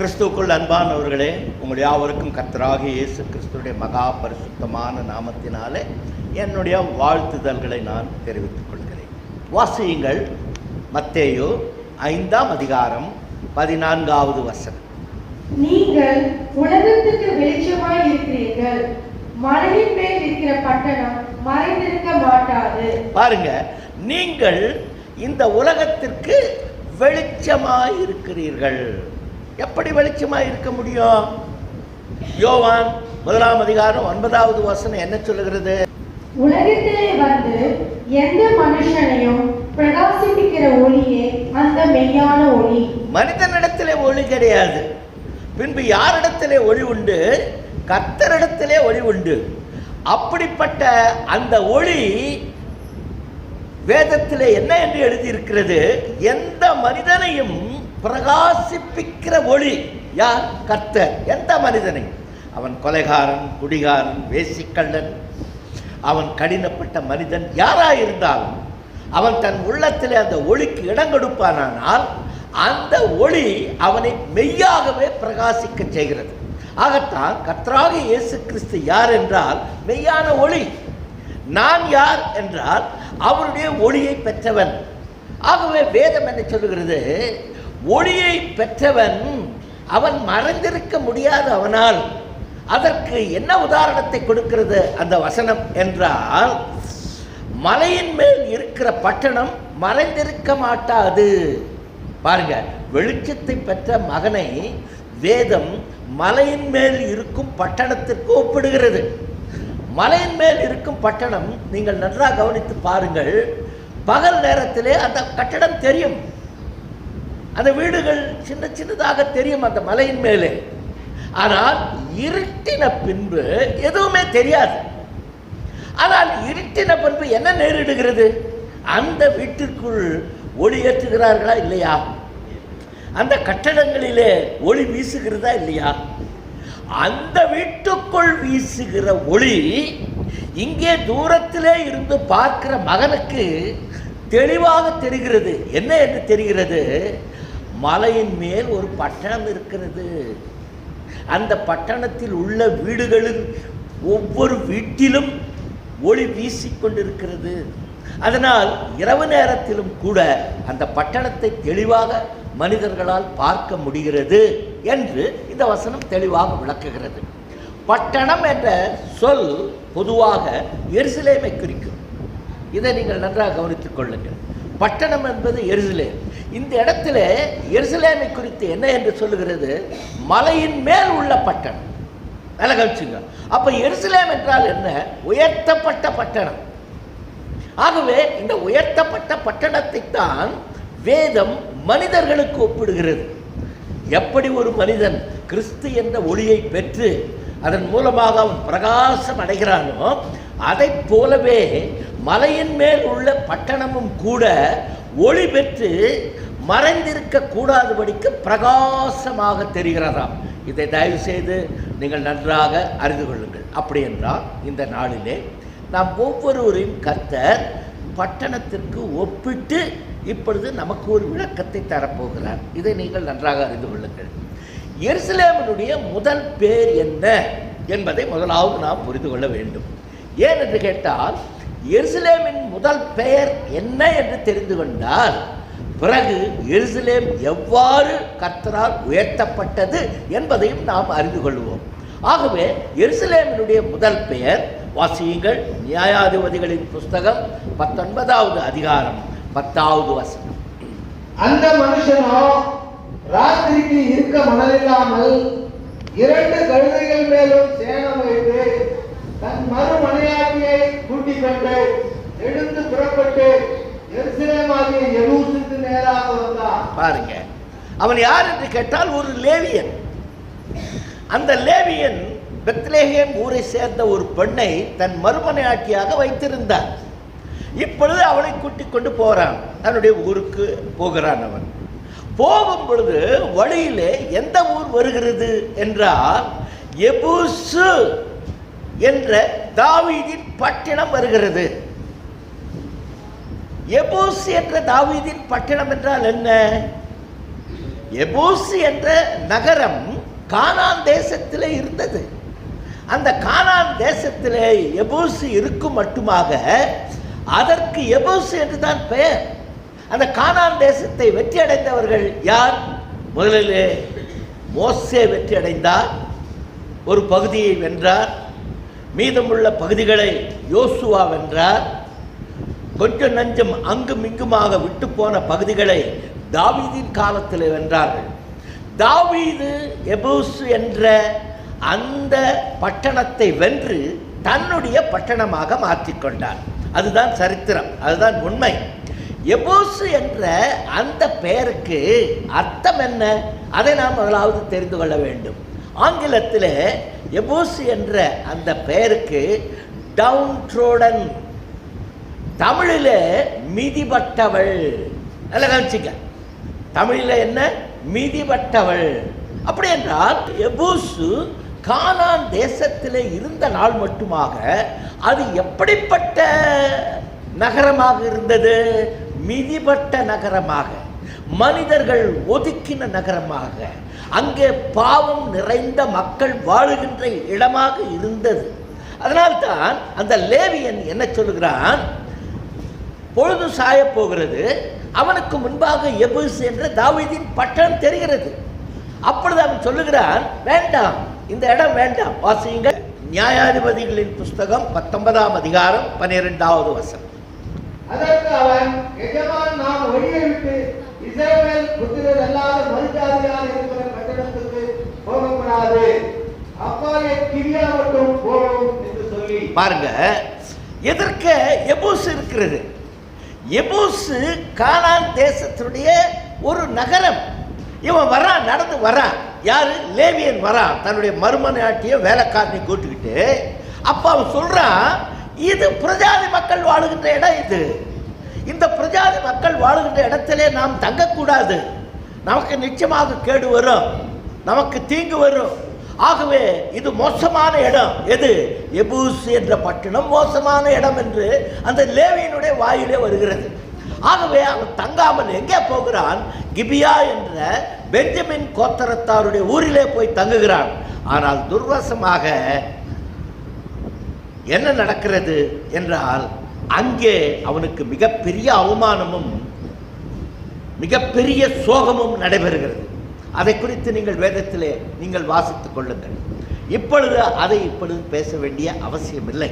கிறிஸ்துவுக்குள் அன்பானவர்களே, உங்கள் யாவருக்கும் கர்த்தராகிய இயேசு கிறிஸ்துவுடைய மகா பரிசுத்தமான நாமத்தினாலே என்னுடைய வாழ்த்துதல்களை நான் தெரிவித்துக் கொள்கிறேன். வாசியுங்கள். மத்தேயு 5ஆம் அதிகாரம் 14வது வசனம். நீங்கள் உலகத்துக்கு வெளிச்சமாய் இருக்கிறீர்கள், மலையின் மேல் இருக்கிற பட்டணம் மறைந்திருக்க மாட்டாது. பாருங்க, நீங்கள் இந்த உலகத்திற்கு வெளிச்சமாய் இருக்கிறீர்கள். எப்படி வெளிச்சமாய் இருக்க முடியும்? யோவான் 1ஆம் அதிகாரம் 9வது வசனம் என்ன சொல்லுகிறது? உலகத்திலே வந்து எந்த மனுஷனையும் பிரகாசிப்பிக்கிற ஒளியே அந்த மெய்யான ஒளி. மனிதனிடத்திலே ஒளி கிடையாது. பின்பு யாரிடத்திலே ஒளி உண்டு? கர்த்தரிடத்திலே ஒளி உண்டு. அப்படிப்பட்ட அந்த ஒளி வேதத்திலே என்ன என்று எழுதியிருக்கிறது? எந்த மனிதனையும் பிரகாசிப்பிக்கிற ஒளி. யார்? கர்த்தர். எந்த மனிதனை? அவன் கொலைகாரன், குடிகாரன், வேசிக்கள்ளன், அவன் கடினப்பட்ட மனிதன் யாராயிருந்தாலும் அவன் தன் உள்ளத்திலே அந்த ஒளிக்கு இடம் கொடுப்பானால் அந்த ஒளி அவனை மெய்யாகவே பிரகாசிக்க செய்கிறது. ஆகத்தான் கர்த்தராகிய இயேசு கிறிஸ்து யார் என்றால் மெய்யான ஒளி. நான் யார் என்றால் அவருடைய ஒளியை பெற்றவன். ஆகவே வேதம் என்ன சொல்லுகிறது? ஒளியை பெற்றவன் அவன் மறைந்திருக்க முடியாது. அவனால் அதற்கு என்ன உதாரணத்தை கொடுக்கிறது அந்த வசனம் என்றால், மலையின் மேல் இருக்கிற பட்டணம் மறைந்திருக்க மாட்டாது. பாருங்க, வெளிச்சத்தை பெற்ற மகனை வேதம் மலையின் மேல் இருக்கும் பட்டணத்திற்கு ஒப்பிடுகிறது. மலையின் மேல் இருக்கும் பட்டணம் நீங்கள் நன்றாக கவனித்து பாருங்கள். பகல் நேரத்திலே அந்த கட்டடம் தெரியும், அந்த வீடுகள் சின்ன சின்னதாக தெரியும் அந்த மலையின் மேலே. ஆனால் இருட்டின பின்பு எதுவுமே தெரியாது. ஆனால் இருட்டின பின்பு என்ன நேரிடுகிறது? அந்த வீட்டிற்குள் ஒளி ஏற்றுகிறார்களா இல்லையா? அந்த கட்டடங்களிலே ஒளி வீசுகிறதா இல்லையா? அந்த வீட்டுக்குள் வீசுகிற ஒளி இங்கே தூரத்திலே இருந்து பார்க்கிற மகனுக்கு தெளிவாக தெரிகிறது. என்ன என்று தெரிகிறது? மலையின் மேல் ஒரு பட்டணம் இருக்கிறது. அந்த பட்டணத்தில் உள்ள வீடுகளில் ஒவ்வொரு வீட்டிலும் ஒளி வீசிக்கொண்டிருக்கிறது. அதனால் இரவு நேரத்திலும் கூட அந்த பட்டணத்தை தெளிவாக மனிதர்களால் பார்க்க முடிகிறது என்று இந்த வசனம் தெளிவாக விளக்குகிறது. பட்டணம் என்ற சொல் பொதுவாக எருசலேமை குறிக்கும். இதை நீங்கள் நன்றாக கவனித்துக் கொள்ளுங்கள். பட்டணம் என்பது எருசலேம். இந்த இடத்துல எருசலேமை குறித்து என்ன என்று சொல்லுகிறது? மலையின் மேல் உள்ள பட்டணம். நல்ல கவனிச்சுங்க. அப்ப எருசலேம் என்றால் என்ன? உயர்த்தப்பட்ட பட்டணம். ஆகவே இந்த உயர்த்தப்பட்ட பட்டணத்தை தான் வேதம் மனிதர்களுக்கு ஒப்பிடுகிறது. எப்படி ஒரு மனிதன் கிறிஸ்து என்ற ஒளியை பெற்று அதன் மூலமாக அவன் பிரகாசம் அடைகிறானோ, அதை போலவே மலையின் மேல் உள்ள பட்டணமும் கூட ஒளி பெற்று மறைந்திருக்க கூடாதபடிக்கு பிரகாசமாக தெரிகிறதாம். இதை தயவு செய்து நீங்கள் நன்றாக அறிந்து கொள்ளுங்கள். அப்படி என்றால் இந்த நாளிலே நாம் ஒவ்வொருவரையும் கர்த்தர் பட்டணத்திற்கு ஒப்பிட்டு இப்பொழுது நமக்கு ஒரு விளக்கத்தை தரப்போகிறார். இதை நீங்கள் நன்றாக அறிந்து கொள்ளுங்கள். எருசலேமினுடைய முதல் பேர் என்ன என்பதை முதலாவது நாம் புரிந்து கொள்ள வேண்டும். ஏன் என்று கேட்டால், எருசலேமின் முதல் பெயர் என்ன என்று தெரிந்து கொண்டால் பிறகு எருசலேம் எவ்வாறு கர்த்தரால் உயர்த்தப்பட்டது என்பதையும் நாம் அறிந்து கொள்வோம். ஆகவே எருசலேமினுடைய முதல் பெயர் வாசியுங்கள். நியாயாதிபதிகளின் புஸ்தகம் 19வது அதிகாரம் 10வது வசனம். அந்த மனுஷனோ ராத்திரிக்கு இருக்க மனதில்லாமல் 2 கழுதைகள் மேலும் சேணம் வைத்து தன் மறுமனையாட்டியை கூட்டிக் கொண்டு எழுந்து புறப்பட்டு எருசலேமாகிய எருசலேமுக்கு நேராக வந்தான். பாருங்க, அவன் யார் என்று கேட்டால் ஒரு லேவியன். அந்த லேவியன் பெத்லெகேம் ஊரை சேர்ந்த ஒரு பெண்ணை தன் மறுமனையாட்டியாக வைத்திருந்தார். இப்பொழுது அவளை கூட்டிக் கொண்டு போறான், தன்னுடைய ஊருக்கு போகிறான். அவன் போகும் பொழுது வழியிலே எந்த ஊர் வருகிறது என்றால் எபூசு என்ற தாவீதின் பட்டணம் வருகிறது. எபூஸ் என்ற தாவீதின் பட்டணம் என்றால் என்ன? எபூசு என்ற நகரம் கானான் தேசத்திலே இருந்தது. அந்த கானான் தேசத்திலே எபூசு இருக்கும் மட்டுமாக அதற்கு எபூசு என்று தான் பெயர். அந்த கானான் தேசத்தை வெற்றி அடைந்தவர்கள் யார்? முதலிலே மோசே வெற்றி அடைந்தார், ஒரு பகுதியை வென்றார். மீதமுள்ள பகுதிகளை யோசுவா வென்றார். கொஞ்சம் நஞ்சம் அங்கும் இங்குமாக விட்டு போன பகுதிகளை தாவீதின் காலத்தில் வென்றார்கள். தாவீது எபூசு என்ற அந்த பட்டணத்தை வென்று தன்னுடைய பட்டணமாக மாற்றிக்கொண்டார். அதுதான் சரித்திரம், அதுதான் உண்மை. எபூசு என்ற அந்த பெயருக்கு அர்த்தம் என்ன? அதை நாம் முதலாவது தெரிந்து கொள்ள வேண்டும். ஆங்கிலத்தில் எபூசு என்ற அந்த பெயருக்கு டவுன் ட்ரோடன், தமிழில் மிதிபட்டவள். நல்ல கவனிச்சிங்க, தமிழில் என்ன? மிதிபட்டவள். அப்படி என்றால் எபூசு கானான் தேசத்தில் இருந்த நாள் மட்டுமாக அது எப்படிப்பட்ட நகரமாக இருந்தது? மிதிபட்ட நகரமாக, மனிதர்கள் ஒதுக்கின நகரமாக, அங்கே பாவம் நிறைந்த மக்கள் வாழுகின்ற இடமாக இருந்தது. அதனால்தான் அந்த லேவியன் என்ன சொல்லுகிறான்? பொழுது சாய போகிறது, அவனுக்கு முன்பாக எபூசு என்ற தாவீதின் பட்டணம் தெரிகிறது. அப்பொழுது அவன் சொல்லுகிறான், வேண்டாம், இந்த இடம் வேண்டாம். வாசியுங்கள், நியாயாதிபதிகளின் புஸ்தகம் 19ஆம் அதிகாரம் 12வது வசனம். அதற்கு அவன், எஜமான், நாம் வழியை விட்டு இஸ்ரவேல் புத்திரர் அல்லாத மறுஜாதியார் இருக்கிற பட்டணத்துக்கு போகக்கூடாது, அப்பாலே கிரியா மட்டும் போவோம் என்று சொல்லி. பாருங்க, எதற்க எபூசு இருக்கிறது? எபூசு கானான் தேசத்தினுடைய ஒரு நகரம். இவன் வரான், நடந்து வரான். யாரு? லேவியன் வரான், தன்னுடைய மருமனாட்டிய வேலைக்காரனை கூட்டுக்கிட்டு. அப்ப அவன் சொல்றான், இது பிரஜாதி மக்கள் வாழுகின்ற இடம். இது இந்த பிரஜாதி மக்கள் வாழுகின்ற இடத்திலே நாம் தங்கக்கூடாது. நமக்கு நிச்சயமாக கேடு வரும், நமக்கு தீங்கு வரும். ஆகவே இது மோசமான இடம். எது? எபூசு என்ற பட்டணம் மோசமான இடம் என்று அந்த லேவியனுடைய வாயிலே வருகிறது. ஆகவே அவன் தங்காமல் எங்கே போகிறான்? கிபியா என்ற பெஞ்சமின் கோத்திரத்தாருடைய ஊரிலே போய் தங்குகிறான். ஆனால் துர்வசமாக என்ன நடக்கிறது என்றால், அங்கே அவனுக்கு மிகப்பெரிய அவமானமும் மிகப்பெரிய சோகமும் நடைபெறுகிறது. அதை குறித்து நீங்கள் வேதத்திலே நீங்கள் வாசித்துக் கொள்ளுங்கள். இப்பொழுது பேச வேண்டிய அவசியமில்லை.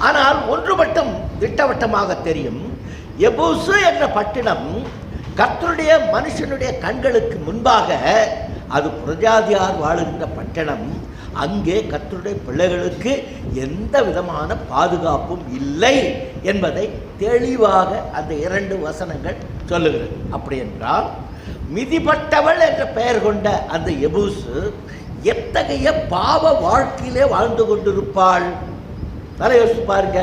ஆனால் ஒன்று மட்டும் திட்டவட்டமாக தெரியும், எபூசு என்ற பட்டணம் கர்த்தருடைய மனுஷனுடைய கண்களுக்கு முன்பாக அது புரஜாதியார் வாழுகின்ற பட்டணம். அங்கே கர்த்தருடைய பிள்ளைகளுக்கு எந்த விதமான பாதுகாப்பும் இல்லை என்பதை தெளிவாக அந்த 2 வசனங்கள் சொல்லுகிறது. அப்படி என்றால் மிதிபட்டவள் என்ற பெயர் கொண்ட அந்த எபூசு எத்தகைய பாவ வாழ்க்கையிலே வாழ்ந்து கொண்டிருப்பாள்? நல்லா யோசிச்சு பாருங்க.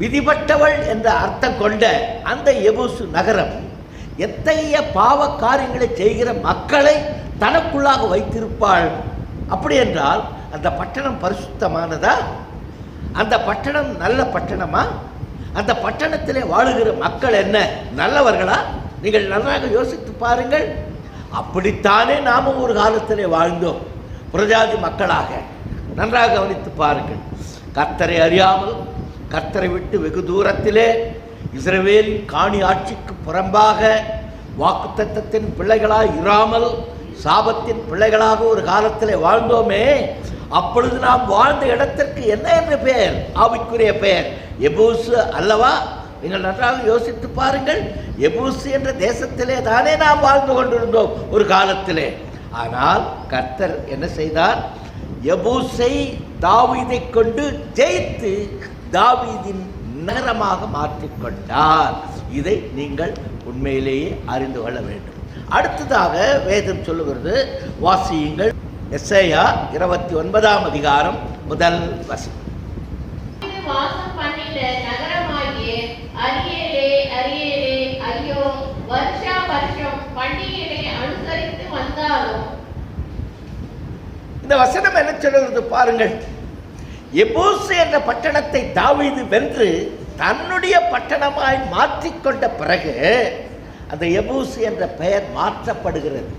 விதிபட்டவள் என்ற அர்த்தம் கொண்ட அந்த எபூசு நகரம் எத்தகைய பாவ காரியங்களை செய்கிற மக்களை தனக்குள்ளாக வைத்திருப்பாள்? அப்படி என்றால் அந்த பட்டணம் பரிசுத்தமானதா? அந்த பட்டணம் நல்ல பட்டணமா? அந்த பட்டணத்திலே வாழுகிற மக்கள் என்ன நல்லவர்களா? நீங்கள் நன்றாக யோசித்து பாருங்கள். அப்படித்தானே நாமும் ஒரு காலத்திலே வாழ்ந்தோம், புரஜாதி மக்களாக. நன்றாக கவனித்து பாருங்கள். கர்த்தரை அறியாமல், கர்த்தரை விட்டு வெகு தூரத்திலே, இஸ்ரவேலின் காணி ஆட்சிக்கு புறம்பாக, வாக்குத்தத்தத்தின் பிள்ளைகளாக இராமல் சாபத்தின் பிள்ளைகளாக ஒரு காலத்திலே வாழ்ந்தோமே. அப்பொழுது நாம் வாழ்ந்த இடத்திற்கு என்ன என்ற பெயர்? ஆவிக்குரிய பெயர் எபூசு அல்லவா? நீங்கள் நன்றாக யோசித்து பாருங்கள். எபூசு என்ற தேசத்திலே தானே நாம் வாழ்ந்து கொண்டிருந்தோம் ஒரு காலத்திலே. ஆனால் கர்த்தர் என்ன செய்தார்? எபூசை தாவீதை கொண்டு ஜெயித்து தாவீதின் நகரமாக மாற்றிக்கொண்டார். இதை நீங்கள் உண்மையிலேயே அறிந்து கொள்ள வேண்டும். அடுத்ததாக வேதம் சொல்லுகிறது, வாசியுங்கள், எசேயா 29ஆம் அதிகாரம் 1 வசனம். வாசம் பண்ணின நகரமாகிய அரியேலே, அரியேலே, ஐயோ, வருஷா வருஷம் பண்டிகையை அனுசரித்து வந்தாலும். இந்த வசனம் என்ன சொல்லுகிறது பாருங்கள். எபூசு என்ற பட்டணத்தை தாவீது வென்று தன்னுடைய பட்டணமாய் மாற்றிக்கொண்ட பிறகு அந்த எபூசு என்ற பெயர் மாற்றப்படுகிறது.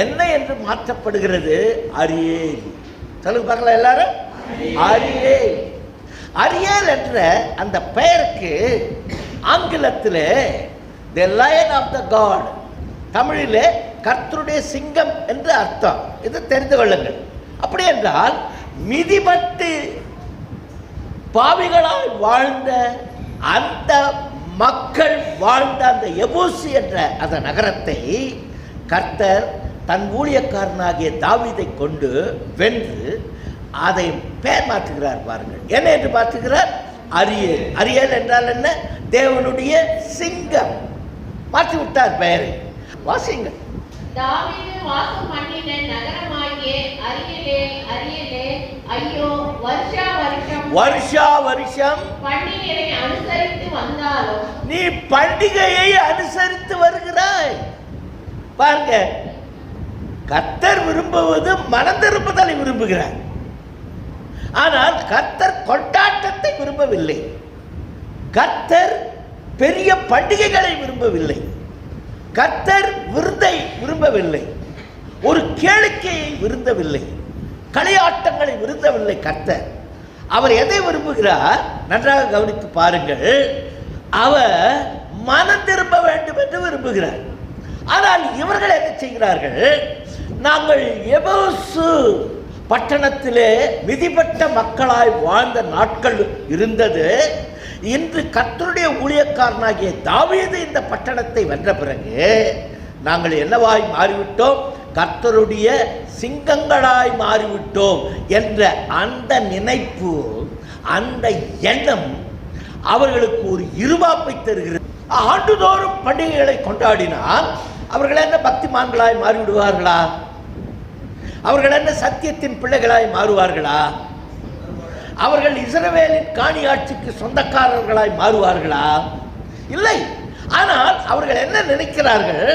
என்ன என்று மாற்றப்படுகிறது? அரியேல். சொல்லுங்க பார்க்கலாம் எல்லாரும். அரியேல். அரியேல் என்ற அந்த பெயருக்கு ஆங்கிலத்தில் தி லயன் ஆஃப் த காட், தமிழிலே கர்த்தருடைய சிங்கம் என்று அர்த்தம். இது தெரிந்து கொள்ளுங்கள். அப்படி என்றால் மிதிபட்டு பாவிகளாய் வாழ்ந்த அந்த மக்கள் வாழ்ந்த அந்த எபூசி என்ற அந்த நகரத்தை கர்த்தர் தன் ஊழியக்காரனாகிய தாவீதை கொண்டு வென்று அதை பெயர் மாற்றுகிறார். பாருங்கள், என்ன என்று மாற்றுகிறார்? அரியேல். அரியேல் என்றால் என்ன? தேவனுடைய சிங்கம். மாற்றி விட்டார் பெயரை. வாசிங்கள். தாவீது வாசம் பண்ணின நகரமாகிய அரியேலே, அரியேலே, ஐயோ, வருஷா வருஷம் பண்டிகையை அனுசரித்து வந்தாலும் நீ பண்டிகையை அனுசரித்து வருகிறாய். பாருங்க, கர்த்தர் விரும்புவது மனம் திரும்புதலை விரும்புகிறார். ஆனால் கர்த்தர் கொண்டாட்டத்தை விரும்பவில்லை. கர்த்தர் பெரிய பண்டிகைகளை விரும்பவில்லை. கர்த்தர் விருந்தை விரும்பவில்லை. ஒரு கேளிக்கையை விரும்பவில்லை. களியாட்டங்களை விரும்பவில்லை. கர்த்தர் அவர் எதை விரும்புகிறார்? நன்றாக கவனித்து பாருங்கள். அவர் மனம் திரும்ப வேண்டும் என்று விரும்புகிறார். ஆனால் இவர்கள் என்ன செய்கிறார்கள்? நாங்கள் எபூசு பட்டணத்திலே மிதிப்பட்ட மக்களாய் வாழ்ந்த நாட்கள் இருந்தது. இன்று கர்த்தருடைய ஊழியக்காரனாகிய தாவீது இந்த பட்டணத்தை வென்ற பிறகு நாங்கள் என்னவாய் மாறிவிட்டோம்? கர்த்தருடைய சிங்கங்களாய் மாறிவிட்டோம் என்ற அந்த நினைப்பு, அந்த எண்ணம் அவர்களுக்கு ஒரு இருவாப்பை தருகிறது. ஆண்டுதோறும் பண்டிகைகளை கொண்டாடினால் அவர்கள் என்ன பக்திமான்களாய் மாறிவிடுவார்களா? அவர்கள் என்ன சத்தியத்தின் பிள்ளைகளாய் மாறுவார்களா? அவர்கள் இஸ்ரவேலின் காணியாட்சிக்கு சொந்தக்காரர்களாய் மாறுவார்களா? இல்லை. ஆனால் அவர்கள் என்ன நினைக்கிறார்கள்?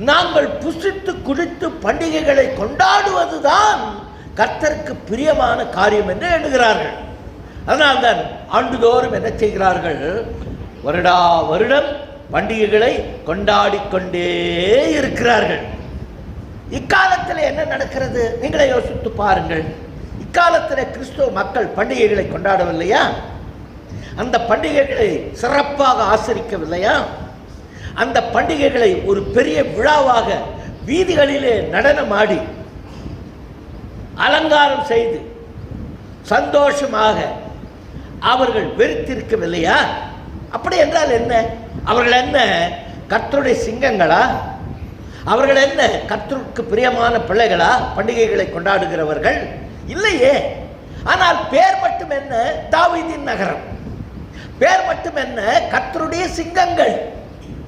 நாங்கள் புசித்து குடித்து பண்டிகைகளை கொண்டாடுவதுதான் கர்த்தருக்கு பிரியமான காரியம் என்று எண்ணுகிறார்கள். அதனால்தான் ஆண்டுதோறும் என்ன செய்கிறார்கள்? வருடா வருடம் பண்டிகைகளை கொண்டாடிக்கொண்டே இருக்கிறார்கள். இக்காலத்தில் என்ன நடக்கிறது? நீங்களே யோசித்து பாருங்கள். இக்காலத்தில் கிறிஸ்துவ மக்கள் பண்டிகைகளை கொண்டாடவில்லையா? அந்த பண்டிகைகளை சிறப்பாக ஆசரிக்கவில்லையா? அந்த பண்டிகைகளை ஒரு பெரிய விழாவாக வீதிகளிலே நடனமாடி அலங்காரம் செய்து சந்தோஷமாக அவர்கள் வெறுத்திருக்கவில்லையா? அப்படி என்றால் என்ன? அவர்கள் என்ன கர்த்தருடைய சிங்கங்களா? அவர்கள் என்ன கர்த்தருக்கு பிரியமான பிள்ளைகளா? பண்டிகைகளை கொண்டாடுகிறவர்கள் இல்லையே. ஆனால் பேர் மட்டும் என்ன? தாவீதின் நகரம். பேர் மட்டும் என்ன? கர்த்தருடைய சிங்கங்கள்.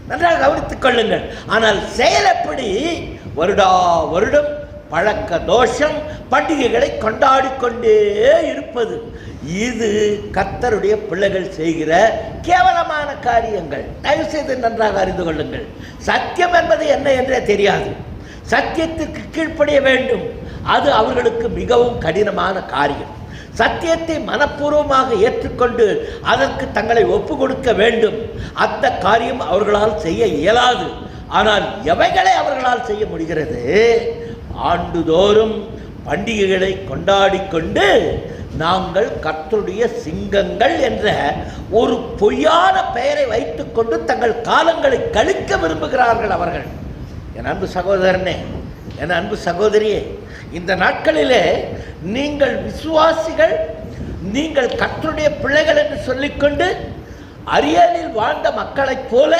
நன்றாக கவனித்துக் கொள்ளுங்கள். ஆனால் செயல் எப்படி? வருடா வருடம் பழக்க தோஷம் பண்டிகைகளை கொண்டாடிக்கொண்டே இருப்பது. இது கர்த்தருடைய பிள்ளைகள் செய்கிற கேவலமான காரியங்கள். தயவு செய்து நன்றாக அறிந்து கொள்ளுங்கள். சத்தியம் என்பது என்ன என்றே தெரியாது. சத்தியத்திற்கு கீழ்ப்படிய வேண்டும். அது அவர்களுக்கு மிகவும் கடினமான காரியம். சத்தியத்தை மனப்பூர்வமாக ஏற்றுக்கொண்டு அதற்கு தங்களை ஒப்பு கொடுக்க வேண்டும். அந்த காரியம் அவர்களால் செய்ய இயலாது. ஆனால் எவைகளை அவர்களால் செய்ய முடிகிறது? ஆண்டுதோறும் பண்டிகைகளை கொண்டாடிக்கொண்டு நாங்கள் கர்த்தருடைய சிங்கங்கள் என்ற ஒரு பொய்யான பெயரை வைத்துக்கொண்டு தங்கள் காலங்களை கழிக்க விரும்புகிறார்கள் அவர்கள். என் அன்பு சகோதரனே, என் அன்பு சகோதரியே, இந்த நாட்களிலே நீங்கள் விசுவாசிகள், நீங்கள் கர்த்தருடைய பிள்ளைகள் என்று சொல்லிக்கொண்டு அரியலில் வாழ்ந்த மக்களைப் போல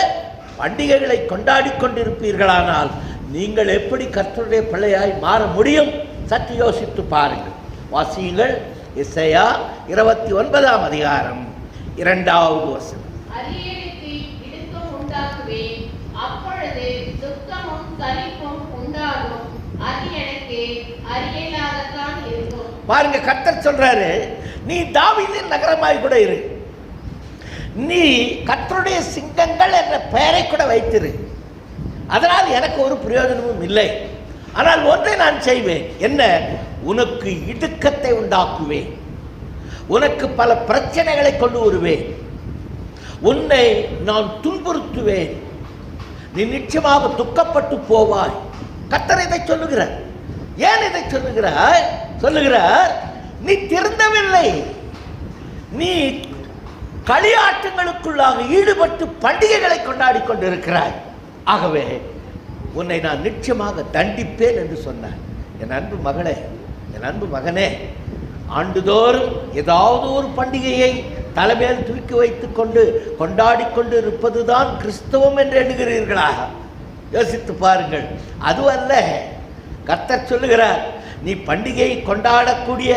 பண்டிகைகளை கொண்டாடி கொண்டிருப்பீர்களானால் நீங்கள் எப்படி கர்த்தருடைய பிள்ளையாய் மாற முடியும்? சற்று யோசித்து பாருங்கள். வாசியுங்கள். எசேயா 29ஆம் அதிகாரம் 2வது வசனம். அரியலுக்கு இடுக்கம் உண்டாக்குவேன், அப்பொழுது துக்கமும் சலிப்பும் உண்டாகும், அது எனக்கு அரியலாகத்தான் இருக்கும். பாருங்க, கர்த்தர் சொல்றாரு, நீ தாவீதின் நகரமாய் கூட இரு, நீ கர்த்தருடைய சிங்கங்கள் என்ற பெயரை கூட வைத்திரு, அதனால் எனக்கு ஒரு பிரயோஜனமும் இல்லை. ஆனால் ஒன்றை நான் செய்வேன். என்ன? உனக்கு இடுக்கத்தை உண்டாக்குவேன், உனக்கு பல பிரச்சனைகளை கொண்டு வருவேன், உன்னை நான் துன்புறுத்துவேன், நீ நிச்சயமாக துக்கப்பட்டு போவாய். கர்த்தர் இதை சொல்லுகிறார். ஏன் இதை சொல்லுகிறார்? நீ திருந்தவில்லை, நீ களியாட்டங்களுக்குள்ளாக ஈடுபட்டு பண்டிகைகளை கொண்டாடி கொண்டிருக்கிறாய். ஆகவே உன்னை நான் நிச்சயமாக தண்டிப்பேன் என்று சொன்னார். என் அன்பு மகளே, என் அன்பு மகனே, ஆண்டுதோறும் ஏதாவது ஒரு பண்டிகையை தலைமையில் தூக்கி வைத்துக் கொண்டு கொண்டாடி கொண்டு இருப்பதுதான் கிறிஸ்தவம் என்று எண்ணுகிறீர்களா? யோசித்து பாருங்கள். அதுவல்ல. கர்த்தர் சொல்லுகிறார், நீ பண்டிகையை கொண்டாடக்கூடிய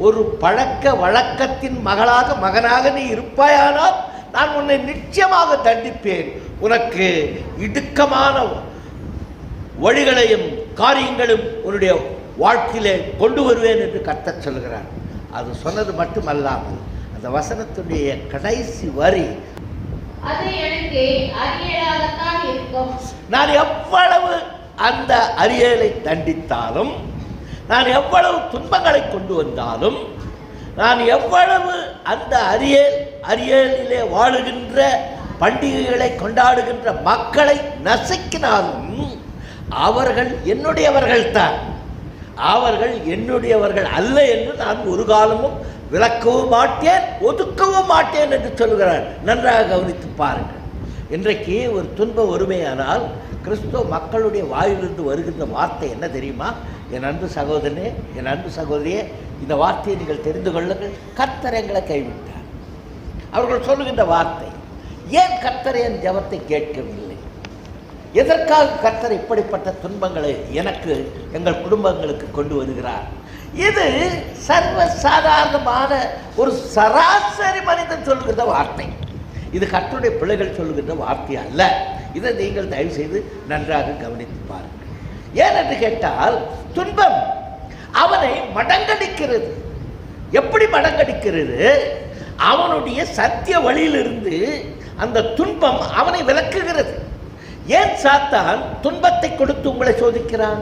ஒரு பழக்க வழக்கத்தின் மகனாக நீ இருப்பாயானால் நான் உன்னை நிச்சயமாக தண்டிப்பேன். உனக்கு இடுக்கமான வழிகளையும் காரியங்களும் உன்னுடைய வாழ்க்கையிலே கொண்டு வருவேன் என்று கர்த்தர் சொல்கிறார். அது சொன்னது மட்டுமல்லாமல் அந்த வசனத்துடைய கடைசி வரி, அது எனக்கு அரியலாகத்தான் இருக்கும். நான் எவ்வளவு அந்த அரியலை தண்டித்தாலும், நான் எவ்வளவு துன்பங்களை கொண்டு வந்தாலும், நான் எவ்வளவு அந்த அரியலிலே வாழுகின்ற பண்டிகைகளை கொண்டாடுகின்ற மக்களை நசுக்கினாலும் அவர்கள் என்னுடையவர்கள் தான், அவர்கள் என்னுடையவர்கள் அல்ல என்று நான் ஒரு காலமும் விளக்கவும் மாட்டேன், ஒதுக்கவும் மாட்டேன் என்று சொல்கிறார். நன்றாக கவனித்து பாருங்கள். இன்றைக்கு ஒரு துன்பம் ஒருமையானால் கிறிஸ்துவ மக்களுடைய வாயிலிருந்து வருகின்ற வார்த்தை என்ன தெரியுமா? என் அன்பு சகோதரனே, என் அன்பு சகோதரியே, இந்த வார்த்தையை நீங்கள் தெரிந்து கொள்ளுங்கள். கர்த்தர் எங்களை கைவிட்டார். அவர்கள் சொல்லுகின்ற வார்த்தை, ஏன் கர்த்தர் என் ஜெபத்தை கேட்கவில்லை? எதற்காக கர்த்தர் இப்படிப்பட்ட துன்பங்களை எனக்கு, எங்கள் குடும்பங்களுக்கு கொண்டு வருகிறார்? இது சர்வசாதாரணமான ஒரு சராசரி மனிதன் சொல்லுகின்ற வார்த்தை. இது கர்த்தருடைய பிள்ளைகள் சொல்லுகின்ற வார்த்தை அல்ல. இதை நீங்கள் தயவு செய்து நன்றாக கவனித்து பாருங்கள். ஏன் என்று கேட்டால், துன்பம் அவனை மடங்கடிக்கிறது. எப்படி மடங்கடிக்கிறது? அவனுடைய சத்திய வழியிலிருந்து அந்த துன்பம் அவனை விலக்குகிறது. ஏன் சாத்தான் துன்பத்தை கொடுத்து உங்களை சோதிக்கிறான்?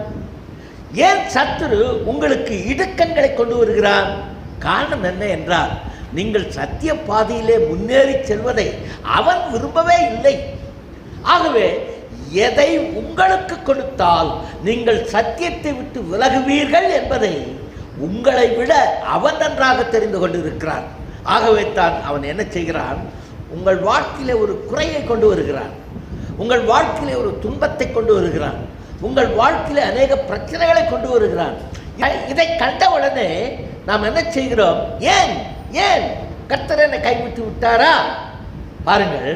ஏன் சத்துரு உங்களுக்கு இடுக்கண்களை கொண்டு வருகிறான்? காரணம் என்ன என்றால், நீங்கள் சத்திய பாதையிலே முன்னேறி செல்வதை அவன் விரும்பவே இல்லை. ஆகவே எதை உங்களுக்கு கொடுத்தால் நீங்கள் சத்தியத்தை விட்டு விலகுவீர்கள் என்பதை உங்களை விட அவன் நன்றாக தெரிந்து கொண்டிருக்கிறான். ஆகவே தான் அவன் என்ன செய்கிறான்? உங்கள் வாழ்க்கையிலே ஒரு குறையை கொண்டு வருகிறான், உங்கள் வாழ்க்கையிலே ஒரு துன்பத்தை கொண்டு வருகிறான், உங்கள் வாழ்க்கையிலே அநேக பிரச்சனைகளை கொண்டு வருகிறான். இதை கண்டவுடனே நாம் என்ன செய்கிறோம்? ஏன் ஏன் கர்த்தர் என்னை கைவிட்டு விட்டாரா? பாருங்கள்,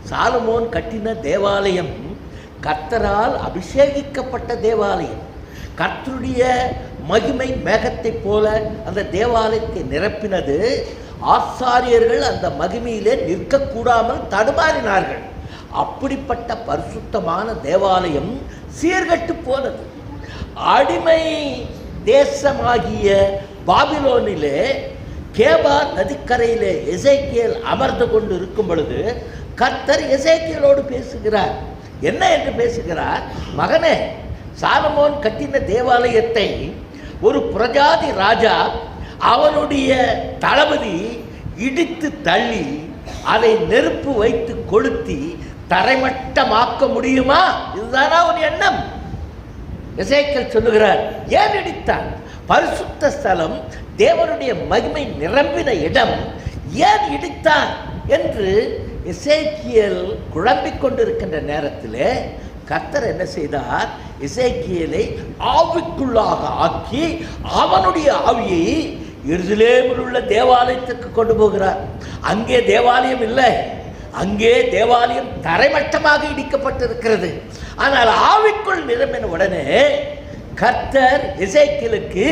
சாலமோன் கட்டின தேவாலயம் கர்த்தரால் அபிஷேகிக்கப்பட்ட தேவாலயம். கர்த்தருடைய மகிமை மேகத்தை போல அந்த தேவாலயத்தை நிரப்பினது. ஆசாரியர்கள் அந்த மகிமையிலே நிற்கக்கூடாமல் தடுமாறினார்கள். அப்படிப்பட்ட பரிசுத்தமான தேவாலயம் சீர்கட்டு போனது. அடிமை தேசமாகிய பாபிலோனிலே கேபார் நதிக்கரையிலே எசேக்கியேல் அமர்ந்து கொண்டு இருக்கும் பொழுது கர்த்தர் எசேக்கியேலோடு பேசுகிறார். என்ன என்று பேசுகிறார்? மகனே, சாலமோன் கட்டின தேவாலயத்தை ஒரு புரஜாதி ராஜா அவனுடைய தளபதி இடித்து தள்ளி அதை நெருப்பு வைத்து கொளுத்தி தரைமட்டமாக்க முடியுமா? இதுதானா உன் எண்ணம்? எசேக்கியேல் சொல்லுகிறார், ஏன் இடித்தான்? பரிசுத்த ஸ்தலம், தேவனுடைய மகிமை நிரம்பின இடம், ஏன் இடித்தான் என்று எசேக்கியேல் குழம்பிக் கொண்டிருக்கின்ற நேரத்தில் கர்த்தர் என்ன செய்தார்? எசேக்கியேலை ஆவிக்குள்ளாக ஆக்கி அவனுடைய ஆவியை எருசலேமில் உள்ள தேவாலயத்துக்கு கொண்டு போகிறார். அங்கே தேவாலயம் இல்லை, அங்கே தேவாலயம் தரைமட்டமாக இடிக்கப்பட்டிருக்கிறது. ஆனால் ஆவிக்குள் நிரம்பின உடனே கர்த்தர் எசேக்கியேலுக்கு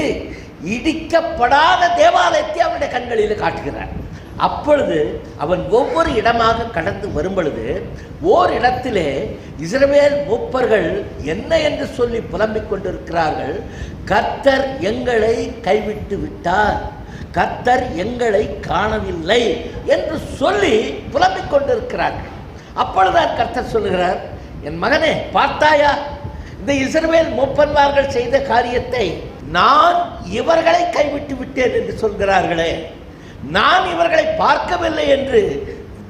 இடிக்கப்படாத தேவாலயத்தை அவனுடைய கண்களில் காட்டுகிறார். அப்பொழுது அவன் ஒவ்வொரு இடமாக கடந்து வரும் பொழுது ஓரிடத்திலே இஸ்ரவேல் மூப்பர்கள் என்ன என்று சொல்லி புலம்பிக் கொண்டிருக்கிறார்கள். கர்த்தர் எங்களை கைவிட்டு விட்டார், கர்த்தர் எங்களை காணவில்லை என்று சொல்லி புலம்பிக் கொண்டிருக்கிறார்கள். அப்பொழுதுதான் கர்த்தர் சொல்லுகிறார், என் மகனே, பார்த்தாயா இந்த இஸ்ரவேல் மூப்பன்மார்கள் செய்த காரியத்தை? நான் இவர்களை கைவிட்டு விட்டேன் என்று சொல்கிறார்களே, நான் இவர்களை பார்க்கவில்லை என்று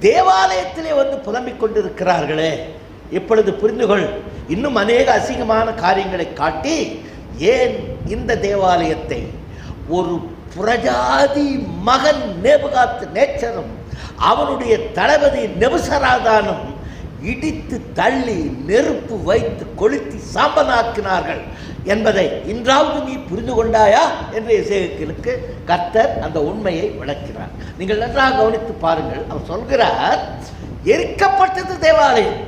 தேவாலயத்திலே வந்து புலம்பிக் கொண்டிருக்கிறார்களே. இப்பொழுது புரிந்துகொள். இன்னும் அநேக அசிங்கமான காரியங்களை காட்டி ஏன் இந்த தேவாலயத்தை ஒரு புறஜாதி மகன் நேபுகாத் நேச்சரும் அவனுடைய தளபதி நெபுசராதானும் இடித்து தள்ளி நெருப்பு வைத்து கொளுத்தி சாம்பனாக்கினார்கள் என்பதை இன்றாவது நீ புரிந்து கொண்டாயா என்று எசேக்கியேலுக்கு கர்த்தர் அந்த உண்மையை விளக்கிறார். நீங்கள் நன்றாக கவனித்து பாருங்கள். அவர் சொல்கிறார், எரிக்கப்பட்டது தேவாலயம்,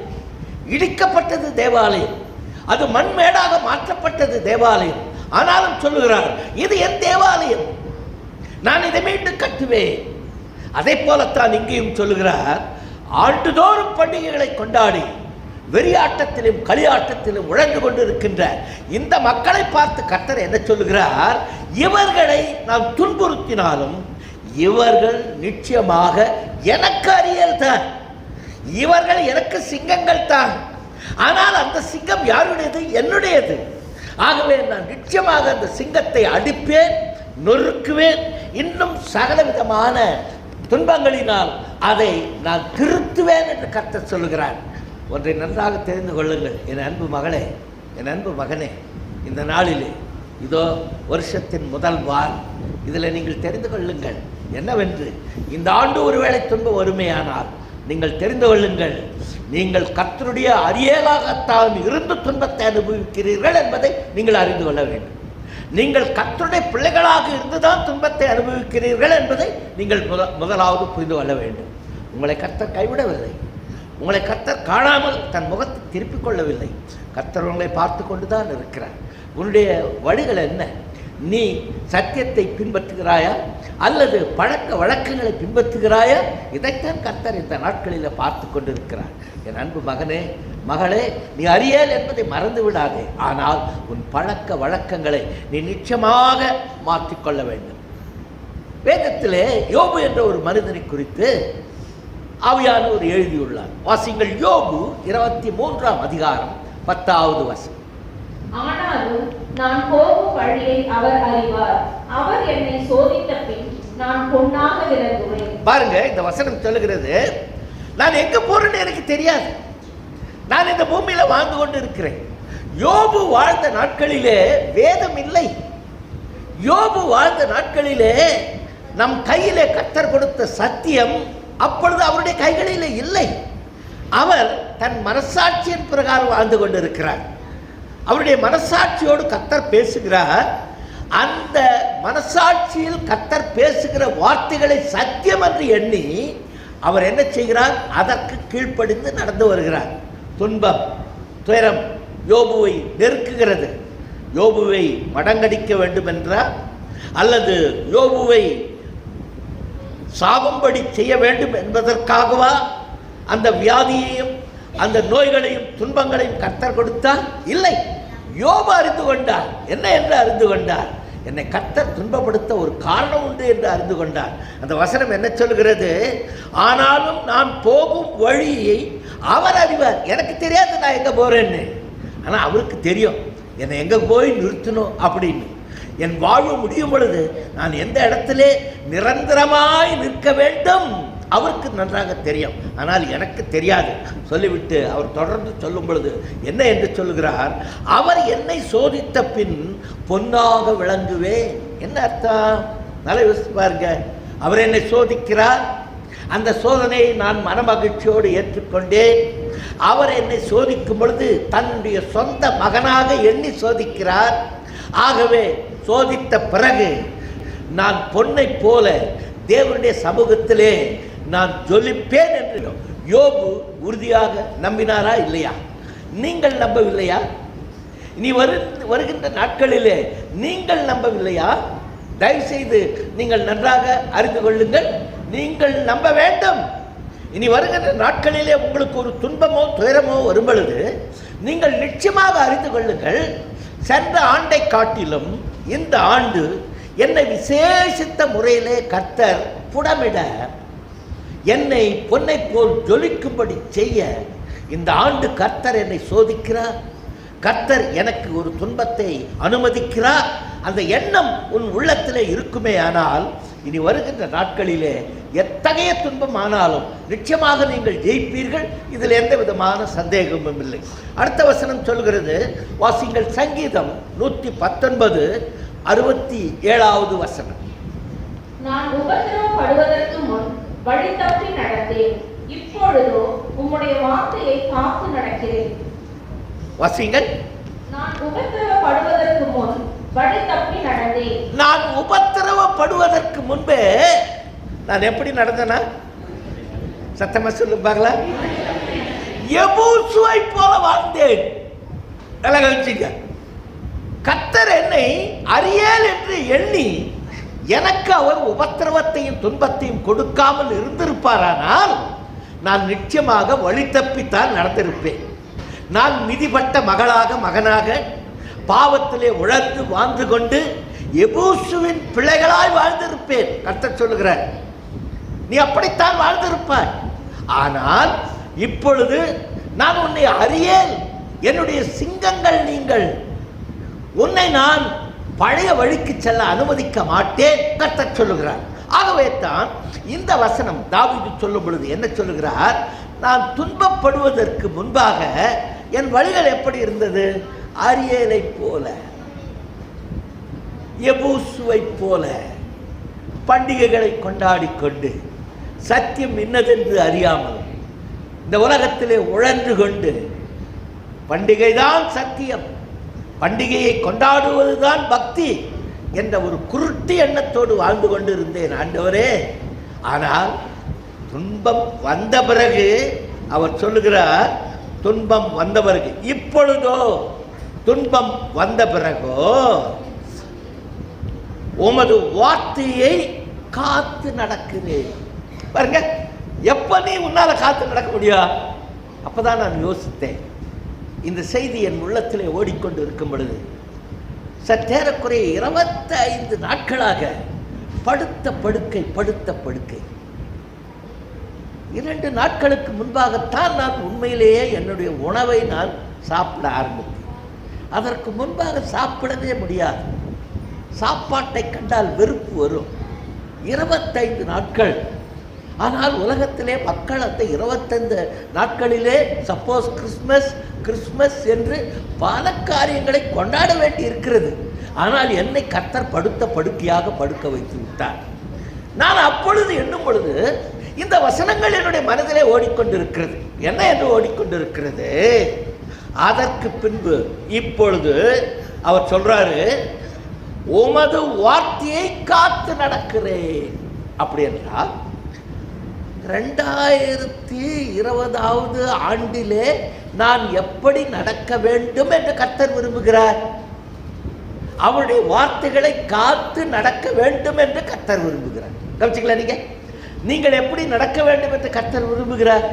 இடிக்கப்பட்டது தேவாலயம், அது மண்மேடாக மாற்றப்பட்டது தேவாலயம். ஆனாலும் சொல்லுகிறார், இது என் தேவாலயம், நான் இதை மீண்டும் கட்டுவேன். அதை போலத்தான் இங்கேயும் சொல்லுகிறார், ஆண்டுதோறும் பண்டிகைகளை கொண்டாடி வெறியாட்டத்திலும் களியாட்டத்திலும் உழந்து கொண்டிருக்கின்ற இந்த மக்களை பார்த்து கர்த்தர் என்ன சொல்லுகிறார், இவர்களை நாம் துன்புறுத்தினாலும் இவர்கள் நிச்சயமாக எனக்கு அரியல் தான், இவர்கள் எனக்கு சிங்கங்கள் தான். ஆனால் அந்த சிங்கம் யாருடையது? என்னுடையது. ஆகவே நான் நிச்சயமாக அந்த சிங்கத்தை அடிப்பேன், நொறுக்குவேன், இன்னும் சகல விதமான துன்பங்களினால் அதை நான் திருத்துவேன் என்று கர்த்தர் சொல்லுகிறார். ஒன்றை நன்றாக தெரிந்து கொள்ளுங்கள் என் அன்பு மகளே, என் அன்பு மகனே. இந்த நாளிலே இதோ வருஷத்தின் முதல் வாரம், இதில் நீங்கள் தெரிந்து கொள்ளுங்கள் என்னவென்று. இந்த ஆண்டு ஒருவேளை துன்பம் வறுமையானால் நீங்கள் தெரிந்து கொள்ளுங்கள், நீங்கள் கர்த்தருடைய அரியலாகத்தான் இருந்து துன்பத்தை அனுபவிக்கிறீர்கள் என்பதை நீங்கள் அறிந்து கொள்ள வேண்டும். நீங்கள் கர்த்தருடைய பிள்ளைகளாக இருந்துதான் துன்பத்தை அனுபவிக்கிறீர்கள் என்பதை நீங்கள் முதலாவது புரிந்து கொள்ள வேண்டும். உங்களை கர்த்தர் கைவிடவில்லை, உங்களை கர்த்தர் காணாமல் தன் முகத்தை திருப்பிக் கொள்ளவில்லை. கர்த்தர் உங்களை பார்த்து கொண்டுதான் இருக்கிறார். உன்னுடைய வழிகள் என்ன? நீ சத்தியத்தை பின்பற்றுகிறாயா அல்லது பழக்க வழக்கங்களை பின்பற்றுகிறாயா? இதைத்தான் கர்த்தர் இந்த நாட்களில் பார்த்து கொண்டிருக்கிறார். என் அன்பு மகனே, மகளே, நீ அரியேல் என்பதை மறந்து விடாதே. ஆனால் உன் பழக்க வழக்கங்களை நீ நிச்சயமாக மாற்றிக்கொள்ள வேண்டும். வேதத்திலே யோபு என்ற ஒரு மனிதனை குறித்து ஆவியானவர் எழுதியுள்ளார். வாசிங்கள் யோபு 23ஆம் அதிகாரம் 10வது வசனம். ஆனாலும் நான் போகும் வழியை அவர் அறிவார், அவர் என்னை சோதித்த பின் நான் பொன்னாக விளங்குவேன். பாருங்க, இந்த வசனம் சொல்லுகிறது, நான் எங்க போறேன்னு எனக்கு தெரியாது, நான் இந்த பூமியில வாழ்ந்து கொண்டு இருக்கிறேன். யோபு வாழ்ந்த நாட்களிலே வேதம் இல்லை. யோபு வாழ்ந்த நாட்களிலே நம் கையிலே கர்த்தர் கொடுத்த சத்தியம் அப்பொழுது அவருடைய கைகளிலே இல்லை. அவர் தன் மனசாட்சியின் பிரகாரம் வாழ்ந்து கொண்டிருக்கிறார். அவருடைய மனசாட்சியோடு கர்த்தர் பேசுகிறார். அந்த மனசாட்சியில் கர்த்தர் பேசுகிற வார்த்தைகளை சத்தியம் என்று எண்ணி அவர் என்ன செய்கிறார்? அதற்கு கீழ்ப்படிந்து நடந்து வருகிறார். துன்பம், துயரம் யோபுவை நெருக்குகிறது. யோபுவை மடங்கடிக்க வேண்டும் என்றார் அல்லது யோபுவை சாபம்படி செய்ய வேண்டும் என்பதற்காகவா அந்த வியாதியையும் அந்த நோய்களையும் துன்பங்களையும் கர்த்தர் கொடுத்தார்? இல்லை. யோபு அறிந்து கொண்டார். என்ன என்று அறிந்து கொண்டார்? என்னை கர்த்தர் துன்பப்படுத்த ஒரு காரணம் உண்டு என்று அறிந்து கொண்டார். அந்த வசனம் என்ன சொல்கிறது? ஆனாலும் நான் போகும் வழியை அவர் அறிவார். எனக்கு தெரியாது நான் எங்கே போகிறேன்னு, ஆனால் அவருக்கு தெரியும் என்னை எங்கே போய் நிறுத்தணும் அப்படின்னு. என் வாழ்வு முடியும் பொழுது நான் எந்த இடத்திலே நிரந்தரமாய் நிற்க வேண்டும் அவருக்கு நன்றாக தெரியும், ஆனால் எனக்கு தெரியாது சொல்லிவிட்டு அவர் தொடர்ந்து சொல்லும் பொழுது என்ன என்று சொல்லுகிறார்? அவர் என்னை சோதித்த பின் பொன்னாக விளங்குவேன். என்ன அர்த்தம்? நல்லா யோசித்து பாருங்க. அவர் என்னை சோதிக்கிறார், அந்த சோதனையை நான் மனமகிழ்ச்சியோடு ஏற்றுக்கொண்டேன். அவர் என்னை சோதிக்கும் பொழுது தன்னுடைய சொந்த மகனாக எண்ணி சோதிக்கிறார். ஆகவே சோதித்த பிறகு நான் பொன்னை போல தேவனுடைய சமூகத்திலே நான் ஜொலிப்பேன் என்று யோபு உறுதியாக நம்பினாரா இல்லையா? நீங்கள் நம்பவில்லையா? இனி வருகின்ற நாட்களிலே நீங்கள் நம்பவில்லையா? தயவு செய்து நீங்கள் நன்றாக அறிந்து கொள்ளுங்கள், நீங்கள் நம்ப வேண்டும். இனி வருகின்ற நாட்களிலே உங்களுக்கு ஒரு துன்பமோ துயரமோ வரும் பொழுது நீங்கள் நிச்சயமாக அறிந்து கொள்ளுங்கள், சென்ற ஆண்டை காட்டிலும் இந்த ஆண்டு என்னை விசேஷித்த முறையிலே கர்த்தர் புடமிட, என்னை பொன்னை போல் ஜொலிக்கும்படி செய்ய இந்த ஆண்டு கர்த்தர் என்னை சோதிக்கிறார். கர்த்தர் எனக்கு ஒரு துன்பத்தை அனுமதிக்கிறார். அந்த எண்ணம் உன் உள்ளத்திலே இருக்குமே ஆனால் இனி வருகின்ற நாட்களிலே எத்தகைய துன்பம் ஆனாலும் நிச்சயமாக நீங்கள் ஜெயிப்பீர்கள். இதில் எந்த விதமான சந்தேகமும் இல்லை. அடுத்த வசனம் சொல்கிறது, வாசிங்கள் சங்கீதம் 119 67வது வசனம். நான் உபத்திரவப்படுவதற்கு முன் வழி தப்பி நடந்தேன், இப்பொழுதோ உம்முடைய வார்த்தையை காத்து நடக்கிறேன். வாசிங்கள். நான் உபத்திரவப்படுவதற்கு முன் வழி தப்பி நடந்தேன். நான் உபத்திரவப்படுவதற்கு முன்பே நான் எப்படி நடந்தேனா? சத்தமா சொல்லுப்பாங்களா? எபூசுவை போல வாழ்ந்தேன். நல்லா கவனிச்சுங்க. கர்த்தர் என்னை அறியேல் என்று எண்ணி எனக்கு அவர் உபத்திரவத்தையும் துன்பத்தையும் கொடுக்காமல் இருந்திருப்பாரானால் நான் நிச்சயமாக வழி தப்பித்தான் நடந்திருப்பேன். நான் மிதிப்பட்ட மகனாக பாவத்திலே உழந்து வாழ்ந்து கொண்டு எபூசுவின் பிள்ளைகளாய் வாழ்ந்திருப்பேன். கர்த்தர் சொல்லுகிறார், நீ அப்படித்தான் வாழ்ந்திருப்பாய். ஆனால் இப்பொழுது நான் உன்னை அறியேன், என்னுடைய சிங்கங்கள் நீங்கள், உன்னை நான் பழைய வழிக்கு செல்ல அனுமதிக்க மாட்டேன் கர்த்தர் சொல்லுகிறார். ஆகவே தான் இந்த வசனம் தாவீது சொல்லும் பொழுது என்ன சொல்லுகிறார்? நான் துன்பப்படுவதற்கு முன்பாக என் வழிகள் எப்படி இருந்தது? அரியேலை போல, எபூசுவை போல பண்டிகைகளை கொண்டாடி கொண்டு சத்தியம் இன்னதென்று அறியாமல் இந்த உலகத்திலே உழன்று கொண்டு பண்டிகை தான் சத்தியம், பண்டிகையை கொண்டாடுவதுதான் பக்தி என்ற ஒரு குருட்டு எண்ணத்தோடு வாழ்ந்து கொண்டு இருந்தேன் ஆண்டவரே. ஆனால் துன்பம் வந்த பிறகு அவர் சொல்லுகிறார், துன்பம் வந்த பிறகு, இப்பொழுதோ துன்பம் வந்த பிறகோ உமது வார்த்தையை காத்து நடக்கிறேன். பாருங்க, எப்ப நீ உன்னால காத்து நடக்க முடியும்? அப்பதான் நான் யோசித்தேன், இந்த செய்தி என் உள்ளத்திலே ஓடிக்கொண்டு இருக்கும் பொழுது சற்றேறக்குறைய 25 நாட்களாக படுத்த படுக்கை 2 நாட்களுக்கு முன்பாகத்தான் நான் உண்மையிலேயே என்னுடைய உணவை நான் சாப்பிட ஆரம்பித்தேன். அதற்கு முன்பாக சாப்பிடவே முடியாது. சாப்பாட்டை கண்டால் வெறுப்பு வரும். 25 நாட்கள். ஆனால் உலகத்திலே மக்கள் அந்த 25 நாட்களிலே சப்போஸ் கிறிஸ்மஸ் என்று பல காரியங்களை கொண்டாட வேண்டி இருக்கிறது. ஆனால் என்னை கர்த்தர் படுத்த படுக்கையாக படுக்க வைத்து விட்டார். நான் அப்பொழுது எண்ணும் பொழுது இந்த வசனங்கள் என்னுடைய மனதிலே ஓடிக்கொண்டிருக்கிறது. என்ன என்று ஓடிக்கொண்டிருக்கிறது? அதற்கு பின்பு இப்பொழுது அவர் சொல்றாரு, உமது வார்த்தையை காத்து நடக்கிறேன். அப்படி என்றால் 2020வது ஆண்டிலே நான் எப்படி நடக்க வேண்டும் என்று கர்த்தர் விரும்புகிறார். அவருடைய வார்த்தைகளை காத்து நடக்க வேண்டும் என்று கர்த்தர் விரும்புகிறார். கவனிச்சிங்களா? நீங்கள் எப்படி நடக்க வேண்டும் என்று கர்த்தர் விரும்புகிறார்?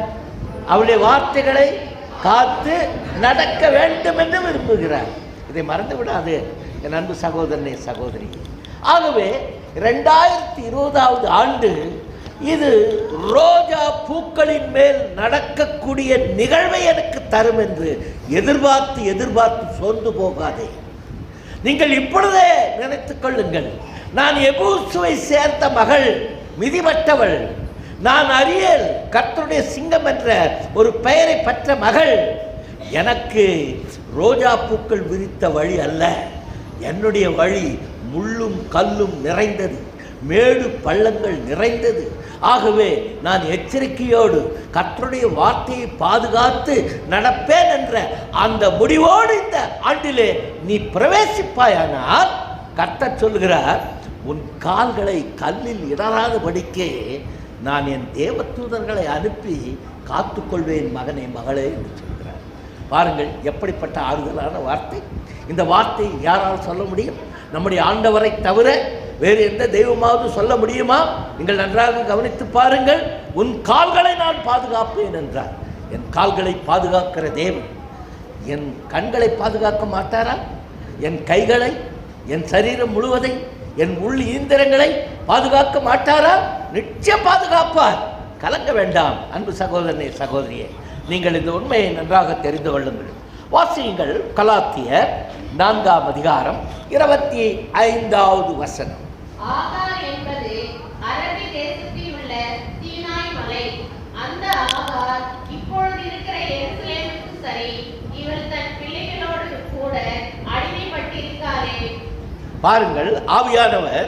அவருடைய வார்த்தைகளை காத்து நடக்க வேண்டும் என்று விரும்புகிறார். இதை மறந்து விடாது என் அன்பு சகோதரனே, சகோதரி. ஆகவே 2020வது ஆண்டு இது ரோஜா பூக்களின் மேல் நடக்கக்கூடிய நிகழ்வை எனக்கு தரும் என்று எதிர்பார்த்து சோர்ந்து போகாதே. நீங்கள் இப்பொழுதே நினைத்துக் கொள்ளுங்கள், நான் எபூசுவை சேர்ந்த மகள், மிதிபட்டவள். நான் அரியேல், கர்த்தருடைய சிங்கம் என்ற ஒரு பெயரை பெற்ற மகள். எனக்கு ரோஜா பூக்கள் விரித்த வழி அல்ல, என்னுடைய வழி முள்ளும் கல்லும் நிறைந்தது, மேடு பள்ளங்கள் நிறைந்தது. ஆகவே நான் எச்சரிக்கையோடு கர்த்தருடைய வார்த்தையை பாதுகாத்து நடப்பேன் என்ற அந்த முடிவோடு இந்த ஆண்டிலே நீ பிரவேசிப்பாயானால் கர்த்தர் சொல்கிறார், உன் கால்களை கல்லில் இடராதபடிக்கே நான் என் தேவதூதர்களை அனுப்பி காத்துக்கொள்வேன் மகனே, மகளே என்று சொல்கிறார். பாருங்கள், எப்படிப்பட்ட ஆறுதலான வார்த்தை. இந்த வார்த்தை யாரால் சொல்ல முடியும்? நம்முடைய ஆண்டவரை தவிர வேறு எந்த தெய்வமாவது சொல்ல முடியுமா? நீங்கள் நன்றாக கவனித்து பாருங்கள். உன் கால்களை நான் பாதுகாப்பேன் என்றார். என் கால்களை பாதுகாக்கிற தேவன் என் கண்களை பாதுகாக்க மாட்டாரா? என் கைகளை, என் சரீரம் முழுவதை, என் உள் இயந்திரங்களை பாதுகாக்க மாட்டாரா? நிச்சயம் பாதுகாப்பார். கலங்க வேண்டாம் அன்பு சகோதரனே, சகோதரியே. நீங்கள் இந்த உண்மையை நன்றாக தெரிந்து கொள்ளுங்கள். வாசியுங்கள் கலாத்தியர் 4ஆம் அதிகாரம் 25வது வசனம். ஆகார் என்பது பாருங்கள், ஆவியானவர்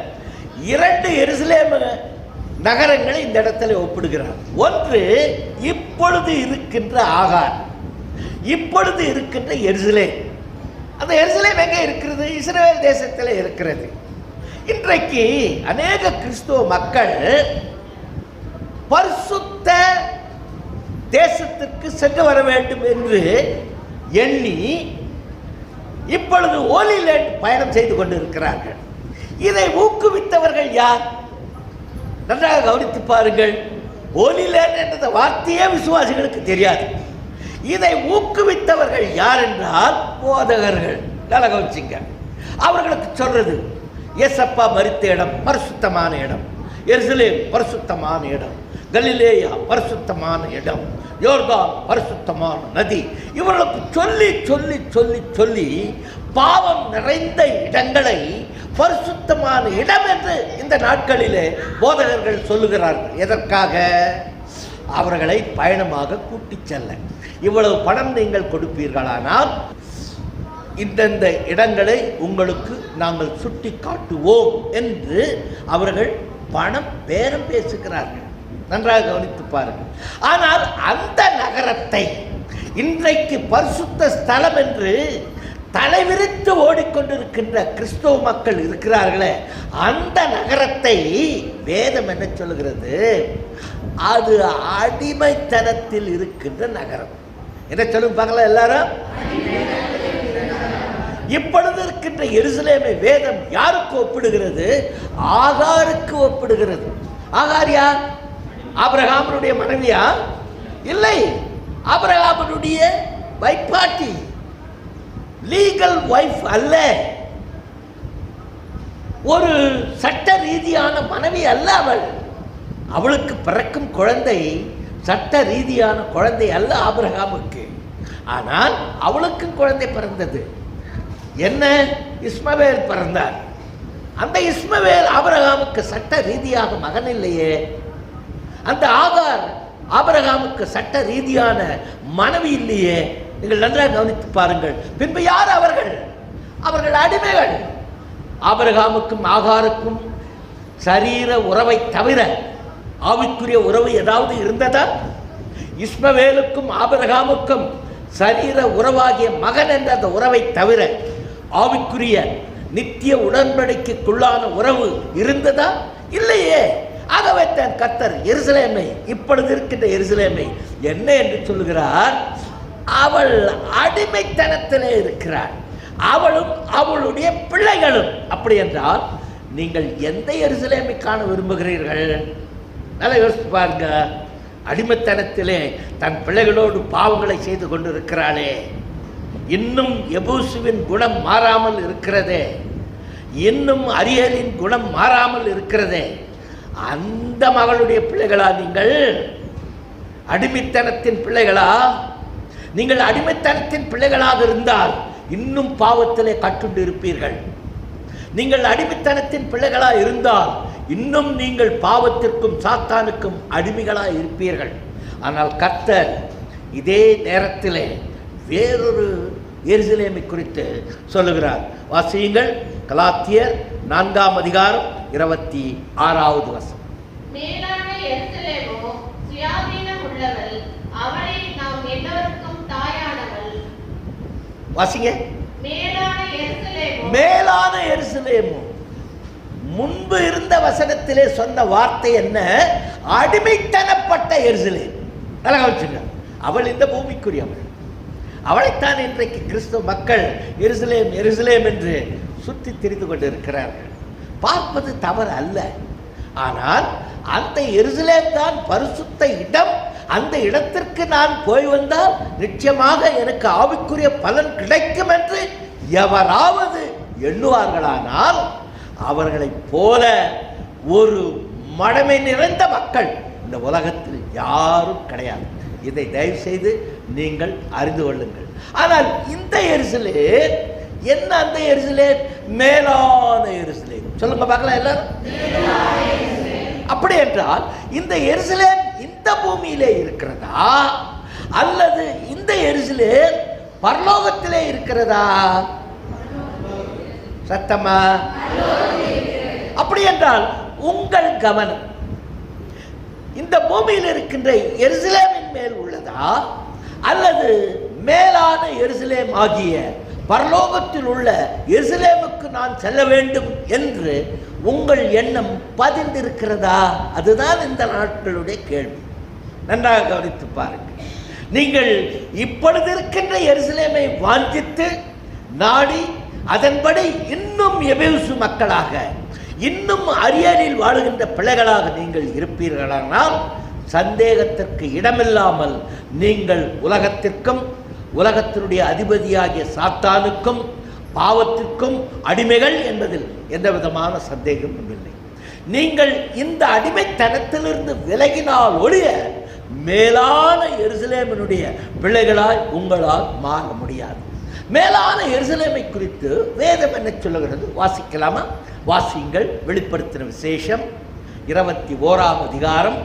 2 எருசலேம் நகரங்களை இந்த இடத்துல ஒப்பிடுகிறார். ஒன்று இப்பொழுது இருக்கின்ற ஆகார், இப்பொழுது இருக்கின்ற எருசலேம். அந்த எருசலேம் எங்கே இருக்கிறது? இஸ்ரவேல் தேசத்தில் இருக்கிறது. இன்றைக்கு அநேக கிறிஸ்துவ மக்கள் பரிசுத்த தேசத்திற்கு சென்று வர வேண்டும் என்று எண்ணி இப்பொழுது ஹோலி லேண்ட் பயணம் செய்து கொண்டிருக்கிறார்கள். இதை ஊக்குவித்தவர்கள் யார்? நன்றாக கவனித்து பாருங்கள். ஹோலி லேண்ட் என்ற வார்த்தையே விசுவாசிகளுக்கு தெரியாது. இதை ஊக்குவித்தவர்கள் யார் என்றால் போதகர்கள். நல்லா கவனிச்சிங்க. அவர்களுக்கு சொல்றது, ஏசப்பா மரித்த இடம் பரிசுத்தமான இடம், எருசலேம் பரிசுத்தமான இடம், கலிலேயா பரிசுத்தமான இடம், யோர்தான் பரிசுத்தமான நதி. இவர்களுக்கு சொல்லி சொல்லி சொல்லி சொல்லி பாவம் நிறைந்த இடங்களை பரிசுத்தமான இடம் என்று இந்த நாட்களிலே போதகர்கள் சொல்லுகிறார்கள். எதற்காக? அவர்களை பயணமாக கூட்டிச் செல்ல. இவ்வளவு பணம் நீங்கள் கொடுப்பீர்களானால் இந்தந்த இடங்களை உங்களுக்கு நாங்கள் சுட்டி காட்டுவோம் என்று அவர்கள் பணம் பேரம் பேசுகிறார்கள். நன்றாக கவனித்து பாருங்கள். ஆனால் அந்த நகரத்தை இன்றைக்கு பரிசுத்த ஸ்தலம் என்று தலைவிரித்து ஓடிக்கொண்டிருக்கின்ற கிறிஸ்தவ மக்கள் இருக்கிறார்களே, அந்த நகரத்தை வேதம் என்ன சொல்லுகிறது? அது அடிமைத்தனத்தில் இருக்கின்ற நகரம். என்ன சொல்லுங்க பார்க்கலாம் எல்லாரும். இப்பொழுது இருக்கின்ற எருசலேமை வேதம் யாருக்கு ஒப்பிடுகிறது? ஆகாருக்கு ஒப்பிடுகிறது. ஆகார் யார்? ஆபிரகாமனுடைய மனைவியா? இல்லை, ஆபிரகாமனுடைய வைப்பாட்டி, லீகல் வைஃப் அல்ல, ஒரு சட்ட ரீதியான மனைவி அல்ல அவள். அவளுக்கு பிறக்கும் குழந்தை சட்ட ரீதியான குழந்தை அல்ல ஆபிரகாமுக்கு. ஆனால் அவளுக்கும் குழந்தை பிறந்தது. என்ன? இஸ்மவேல் பிறந்தார். அந்த இஸ்மவேல் ஆபிரகாமுக்கு சட்ட ரீதியாக மகன் இல்லையே. அந்த ஆகார் ஆபிரகாமுக்கு சட்ட ரீதியான மனைவி இல்லையே. நீங்கள் நன்றாக கவனித்து பாருங்கள். பின்பு யார் அவர்கள்? அவர்கள் அடிமைகள். ஆபிரகாமுக்கும் ஆகாருக்கும் சரீர உறவை தவிர ஆவிக்குரிய உறவு ஏதாவது இருந்ததா? இஸ்மவேலுக்கும் ஆபிரகாமுக்கும் சரீர உறவாகிய மகன் என்ற அந்த உறவை தவிர ஆவிக்குரிய நித்திய உடன்படிக்கைக்குள்ளான உறவு இருந்ததா? இல்லையே. ஆகவே தான் கர்த்தர் எருசலேமை, இப்பொழுது இருக்கின்ற எருசலேமை என்ன என்று சொல்லுகிறார்? அவள் அடிமைத்தனத்திலே இருக்கிறாள், அவளும் அவளுடைய பிள்ளைகளும். அப்படி என்றால் நீங்கள் எந்த எருசலேமை காண விரும்புகிறீர்கள்? நல்லா யோசித்து பாருங்க. அடிமைத்தனத்திலே தன் பிள்ளைகளோடு பாவங்களை செய்து கொண்டிருக்கிறாளே, இன்னும் எபூசுவின் குணம் மாறாமல் இருக்கிறதே, இன்னும் அரியலின் குணம் மாறாமல் இருக்கிறதே, அந்த மகளுடைய பிள்ளைகளா நீங்கள்? அடிமைத்தனத்தின் பிள்ளைகளா நீங்கள்? அடிமைத்தனத்தின் பிள்ளைகளாக இருந்தால் இன்னும் பாவத்திலே கட்டுண்டு இருப்பீர்கள். நீங்கள் அடிமைத்தனத்தின் பிள்ளைகளா இருந்தால் இன்னும் நீங்கள் பாவத்திற்கும் சாத்தானுக்கும் அடிமைகளாக இருப்பீர்கள். ஆனால் கர்த்தர் இதே நேரத்திலே வேறொரு எருசலேமை குறித்து சொல்லுகிறார். வாசியுங்கள். கலாத்தியர் 4ஆம் அதிகாரம் 26வது வசனம். மேலான எருசலேமோ சுயாதீனம் உள்ளவள், அவளை நாம் எல்லோருக்கும் தாயானவள். வாசிங்க. மேலான எருசலேமோ. முன்பு இருந்த வசனத்திலே சொன்ன வார்த்தை என்ன? அடிமைத்தனப்பட்ட எருசலேம். நல்லா கவனிச்சுங்க. அவள் இந்த பூமிக்குரியவள். அவளைத்தான் இன்றைக்கு கிறிஸ்துவ மக்கள் எருசலேம் எருசலேம் என்று சுற்றி திரிந்து கொண்டிருக்கிறார்கள். பார்ப்பது தவறு அல்ல. ஆனால் அந்த எருசலேம் தான் பரிசுத்த இடம். அந்த இடத்திற்கு நான் போய் வந்தால் நிச்சயமாக எனக்கு ஆவிக்குரிய பலன் கிடைக்கும் என்று எவராவது எண்ணுவார்களானால் அவர்களைப் போல ஒரு மடமை நிறைந்த மக்கள் இந்த உலகத்தில் யாரும் கிடையாது. இதை தயவு செய்து நீங்கள் அறிந்து கொள்ளுங்கள். ஆனால் இந்த எருசலேம் என்ன? அந்த எருசலேம் மேலான எருசலேம். சொல்லுங்க பார்க்கலாம் எல்லாரும். அப்படி என்றால் இந்த எருசலேம் இந்த பூமியிலே இருக்கிறதா அல்லது இந்த எருசலேம் பரலோகத்திலே இருக்கிறதா? சத்தமா? அப்படி என்றால் உங்கள் கவனம் இந்த பூமியில் இருக்கின்ற எருசலேமின் மேல் உள்ளதா, அல்லது மேலான எருசலேம் ஆகிய பரலோகத்தில் உள்ள எருசலேமுக்கு நான் செல்ல வேண்டும் என்று உங்கள் எண்ணம் பதிந்திருக்கிறதா? அதுதான் இந்த நாட்களுடைய கேள்வி. நன்றாக கவனித்து பாருங்கள். நீங்கள் இப்பொழுது இருக்கின்ற எருசலேமை வாஞ்சித்து நாடி அதன்படி இன்னும் எபேசு மக்களாக, இன்னும் அரியலில் வாழுகின்ற பிள்ளைகளாக நீங்கள் இருப்பீர்களானால் சந்தேகத்திற்கு இடமில்லாமல் நீங்கள் உலகத்திற்கும் உலகத்தினுடைய அதிபதியாகிய சாத்தானுக்கும் பாவத்திற்கும் அடிமைகள் என்பதில் எந்த விதமான சந்தேகமும் இல்லை. நீங்கள் இந்த அடிமைத்தனத்திலிருந்து விலகினால் ஒழிய மேலான எருசலேமினுடைய பிள்ளைகளாய் உங்களால் மாற முடியாது. மேலான எருசலேமை குறித்து வேதம் என்ன சொல்லுகிறது? வாசிக்கலாமா? வாசியுங்கள். வெளிப்படுத்தின விசேஷம் 21ஆம் அதிகாரம்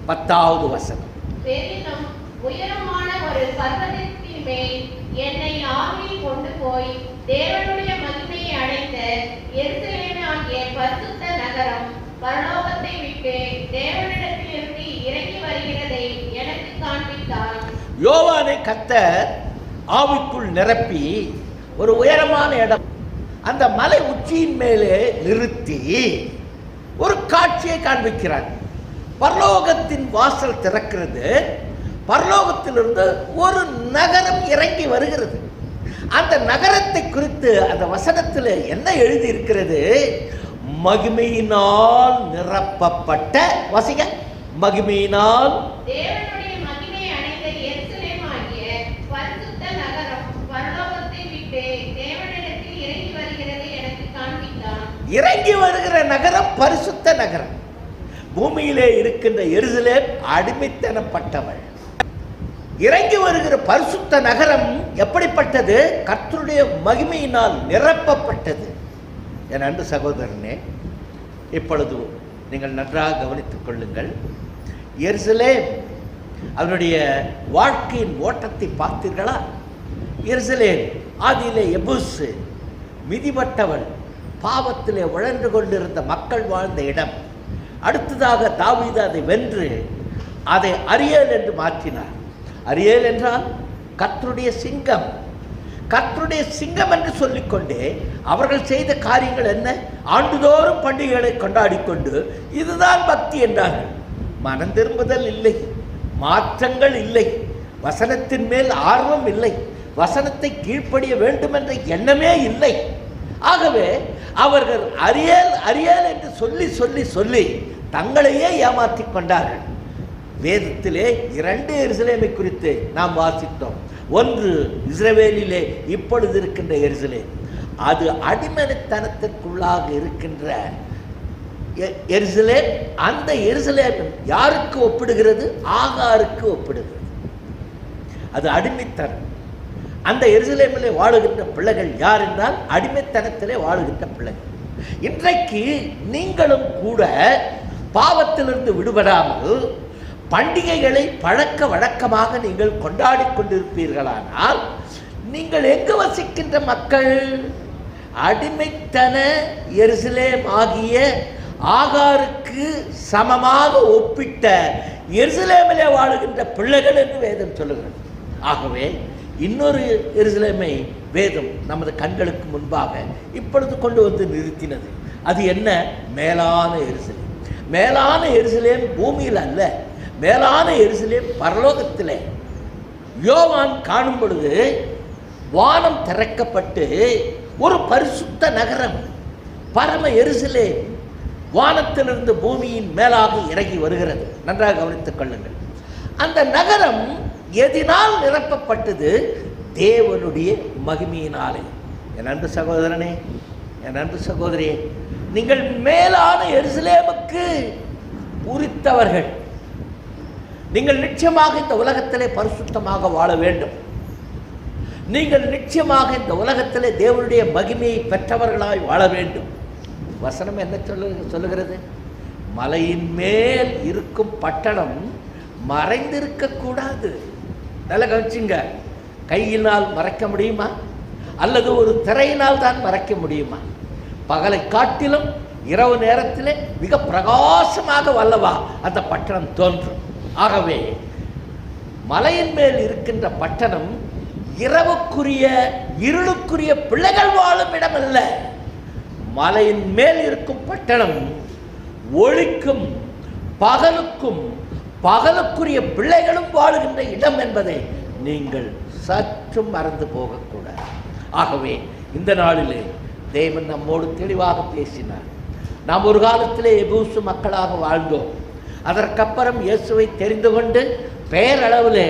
10வது வசனம். பெரிதும் உயரமான ஒரு பர்வதத்தின் மேல் என்னை ஆவியில் கொண்டு போய் தேவனுடைய மகிமையை அடைந்த எருசலேமாகிய பரிசுத்த நகரம் பரலோகத்தை விட்டு தேவனிடத்திலிருந்து இறங்கி வருகிறதை எனக்கு காண்பித்தார். யோவானை கர்த்தர் ஆவிக்குள் நிரப்பி ஒரு உயரமான இடம், அந்த மலை உச்சியின் மேலே நிறுத்தி ஒரு காட்சியை காண்பிக்கிறார். பரலோகத்தின் வாசல் திறக்கிறது. பரலோகத்திலிருந்து ஒரு நகரம் இறங்கி வருகிறது. அந்த நகரத்தை குறித்து அந்த வசனத்தில் என்ன எழுதி இருக்கிறது? மகிமையினால் நிரப்பப்பட்ட, வசிக, மகிமையினால் தேவனுடைய மகிமையை அடைந்த எருசலேமாகிய பரிசுத்த நகரம் பரலோகத்தை விட்டு தேவனிடத்தில் இறங்கி வருகிறது எனக்கு காண்பித்தார். இறங்கி வருகிற நகரம் பரிசுத்த நகரம். பூமியிலே இருக்கின்ற எருசலேம் அடிமைத்தனப்பட்டவள். இறங்கி வருகிற பரிசுத்த நகரம் எப்படிப்பட்டது? கர்த்தருடைய மகிமையினால் நிரப்பப்பட்டது. என் அன்பு சகோதரனே, இப்பொழுது நீங்கள் நன்றாக கவனித்துக் கொள்ளுங்கள். எருசலேம் அதனுடைய வாழ்க்கையின் ஓட்டத்தை பார்த்தீர்களா? எருசலேம் ஆதியிலே எபூசு, மிதிபட்டவள், பாவத்திலே உழன்று கொண்டிருந்த மக்கள் வாழ்ந்த இடம். அடுத்ததாக தாவீது அதை வென்று அதை அரியேல் என்று மாற்றினார். அரியேல் என்றால் கர்த்தருடைய சிங்கம். கர்த்தருடைய சிங்கம் என்று சொல்லிக்கொண்டே அவர்கள் செய்த காரியங்கள் என்ன? ஆண்டுதோறும் பண்டிகைகளை கொண்டாடிக்கொண்டு இதுதான் பக்தி என்றார்கள். மனம் திரும்புதல் இல்லை, மாற்றங்கள் இல்லை, வசனத்தின் மேல் ஆர்வம் இல்லை, வசனத்தை கீழ்ப்படிய வேண்டும் என்ற எண்ணமே இல்லை. ஆகவே அவர்கள் அரியேல் அரியேல் என்று சொல்லி சொல்லி சொல்லி தங்களையே ஏமாற்றிக் கொண்டார்கள். வேதத்திலே 2 எருசலேமை குறித்து நாம் வாசித்தோம். ஒன்று இஸ்ரவேலிலே இப்பொழுது இருக்கின்ற எருசலேம், அது அடிமைத்தனத்திற்குள்ளாக இருக்கின்ற எருசலேம். அந்த எருசலேம் யாருக்கு ஒப்பிடுகிறது? ஆகாருக்கு ஒப்பிடுகிறது. அது அடிமைத்தனம். அந்த எருசலேமிலே வாழுகின்ற பிள்ளைகள் யார் என்றால் அடிமைத்தனத்திலே வாழுகின்ற பிள்ளைகள். இன்றைக்கு நீங்களும் கூட பாவத்திலிருந்து விடுபடாமல் பண்டிகைகளை பழக்க வழக்கமாக நீங்கள் கொண்டாடி கொண்டிருப்பீர்களானால் நீங்கள் எங்கு வசிக்கின்ற மக்கள்? அடிமைத்தன எருசலேம் ஆகிய ஆகாருக்கு சமமாக ஒப்பிட்ட எருசலேமிலே வாழுகின்ற பிள்ளைகள் என்று வேதம் சொல்லுகிறது. ஆகவே இன்னொரு எருசலேமை வேதம் நமது கண்களுக்கு முன்பாக இப்பொழுது கொண்டு வந்து நிறுத்தினது. அது என்ன? மேலான எருசலேம். மேலான எருசலேம் பூமியில் அல்ல, மேலான எருசலேம் பரலோகத்திலே. யோவான் காணும் பொழுது வானம் திறக்கப்பட்டு ஒரு பரிசுத்த நகரம், பரம எருசலேம் வானத்திலிருந்து பூமியின் மேலாக இறங்கி வருகிறது. நன்றாக கவனித்துக் கொள்ளுங்கள். அந்த நகரம் எதினால் நிரப்பப்பட்டது? தேவனுடைய மகிமையினாலே. என் அன்பு சகோதரனே, என் அன்பு சகோதரியே, நீங்கள் மேலான எருசலேமுக்கு உரித்தவர்கள். நீங்கள் நிச்சயமாக இந்த உலகத்திலே பரிசுத்தமாக வாழ வேண்டும். நீங்கள் நிச்சயமாக இந்த உலகத்திலே தேவனுடைய மகிமையை பெற்றவர்களாய் வாழ வேண்டும். வசனம் என்ன சொல்லுகிறது? மலையின் மேல் இருக்கும் பட்டணம் மறைந்திருக்க கூடாது. நல்லா கவனிச்சுங்க. கையினால் மறைக்க முடியுமா? அல்லது ஒரு திரையினால் தான் மறைக்க முடியுமா? பகலை காட்டிலும் இரவு நேரத்திலே மிக பிரகாசமாக வல்லவா அந்த பட்டணம் தோன்றும். ஆகவே மலையின் மேல் இருக்கின்ற பட்டணம் இரவுக்குரிய இருளுக்குரிய பிள்ளைகள் வாழும் இடம் அல்ல. மலையின் மேல் இருக்கும் பட்டணம் ஒளிக்கும் பகலுக்கும் பகலுக்குரிய பிள்ளைகளும் வாழுகின்ற இடம் என்பதை நீங்கள் சற்றும் மறந்து போகக்கூடாது. ஆகவே இந்த நாளிலே தேவன் நம்மோடு தெளிவாக பேசினார். நாம் ஒரு காலத்திலே எபூசு மக்களாக வாழ்ந்தோம். அதற்கப்புறம் இயேசுவை தெரிந்து கொண்டு பெயரளவிலே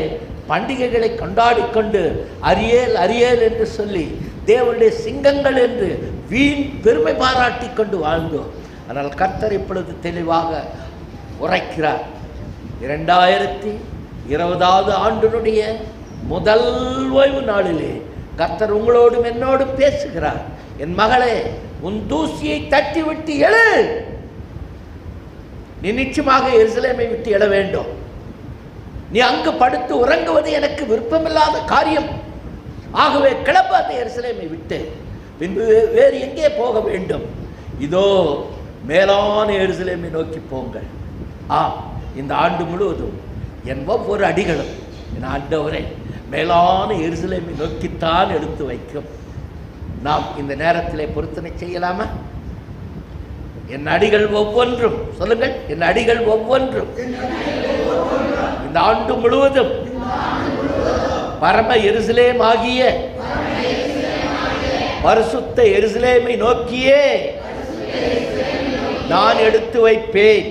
பண்டிகைகளை கொண்டாடி கொண்டு அரியேல் அரியேல் என்று சொல்லி தேவனுடைய சிங்கங்கள் என்று வீண் பெருமை பாராட்டி கொண்டு வாழ்ந்தோம். ஆனால் கர்த்தர் இப்பொழுது தெளிவாக உரைக்கிறார். 2020 ஆண்டினுடைய முதல் ஓய்வு நாளிலே கர்த்தர் உங்களோடும் என்னோடும் பேசுகிறார். என் மகளே, உன் தூசியை தட்டி விட்டு எழு. நீ நிச்சயமாக எருசலேமை விட்டு எழ வேண்டும். நீ அங்கு படுத்து உறங்குவது எனக்கு விருப்பமில்லாத காரியம். ஆகவே கிளம்பாத எருசலேமை விட்டு பின்பு வேறு எங்கே போக வேண்டும்? இதோ மேலான எருசலேமை நோக்கி போங்கள். ஆம், இந்த ஆண்டு முழுவதும் என் ஒவ்வொரு அடிகளும் என் ஆண்டவரே மேலான எருசலேமை நோக்கித்தான் எடுத்து வைக்கும். நாம் இந்த நேரத்திலே பொருத்தனை செய்யலாமா? என் அடிகள் ஒவ்வொன்றும், சொல்லுங்கள், என் அடிகள் ஒவ்வொன்றும் இந்த ஆண்டு முழுவதும் பரம எருசலேம் ஆகிய பரிசுத்த எருசலேமை நோக்கியே நான் எடுத்து வைப்பேன்.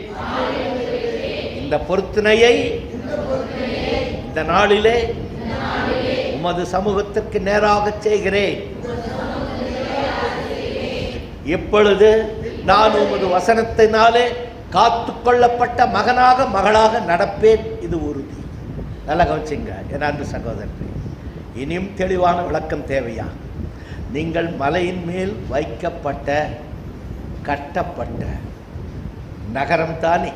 இந்த பொருத்தனையை இந்த நாளிலே உமது சமூகத்திற்கு நேராக செய்கிறேன். இப்பொழுது நான் உமது வசனத்தினாலே காத்து கொள்ளப்பட்ட மகனாக மகளாக நடப்பேன். இது உறுதி. நல்ல கவனிச்சுங்க என் அன்பு சகோதரர்களே. இனியும் தெளிவான விளக்கம் தேவையா? நீங்கள் மலையின் மேல் வைக்கப்பட்ட கட்டப்பட்ட நகரம் தானே?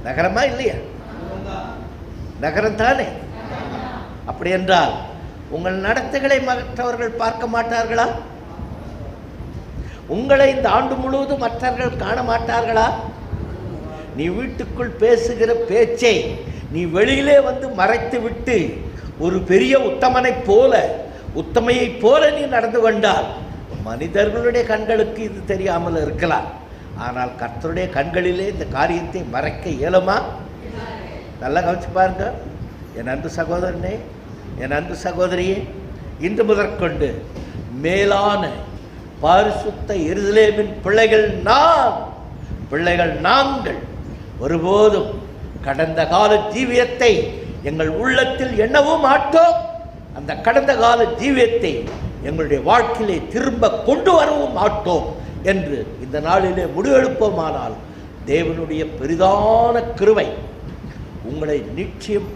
நகரமா இல்லையா? நகரம் தானே? அப்படி என்றால் உங்கள் நடத்தைகளை மற்றவர்கள் பார்க்க மாட்டார்களா? உங்களை இந்த ஆண்டு முழுவதும் மற்றவர்கள் காண மாட்டார்களா? நீ வீட்டுக்குள் பேசுகிற பேச்சை நீ வெளியிலே வந்து மறைத்து விட்டு ஒரு பெரிய உத்தமனைப் போல, உத்தமையைப் போல நீ நடந்து கொண்டால் மனிதர்களுடைய கண்களுக்கு இது தெரியாமல் இருக்கலாம். ஆனால் கர்த்தருடைய கண்களிலே இந்த காரியத்தை மறைக்க இயலுமா? நல்லா கவனிச்சு பாருங்க என் அன்பு சகோதரனே, என் அன்பு சகோதரியே. இன்று முதற்கொண்டு மேலான பரிசுத்த எருசலேமின் பிள்ளைகள் நாங்கள் ஒருபோதும் கடந்த கால ஜீவியத்தை எங்கள் உள்ளத்தில் எண்ணவும் மாட்டோம். அந்த கடந்த கால ஜீவியத்தை எங்களுடைய வாழ்க்கையிலே திரும்ப கொண்டு வரவும் மாட்டோம் என்று இந்த நாளிலே முடிவெடுப்போமானால் தேவனுடைய பெரிதான கிருபை உங்களை நிச்சயம்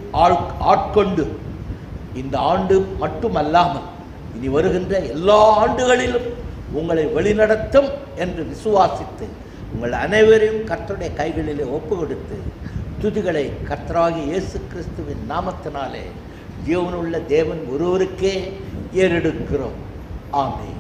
ஆட்கொண்டு இந்த ஆண்டு மட்டுமல்லாமல் இனி வருகின்ற எல்லா ஆண்டுகளிலும் உங்களை வழிநடத்தும் என்று விசுவாசித்து உங்கள் அனைவரையும் கர்த்தருடைய கைகளிலே ஒப்பு கொடுத்து துதிகளை கர்த்தராகிய இயேசு கிறிஸ்துவின் நாமத்தினாலே ஜீவனுள்ள தேவன் ஒருவருக்கே ஏறெடுக்கிறோம். ஆமென்.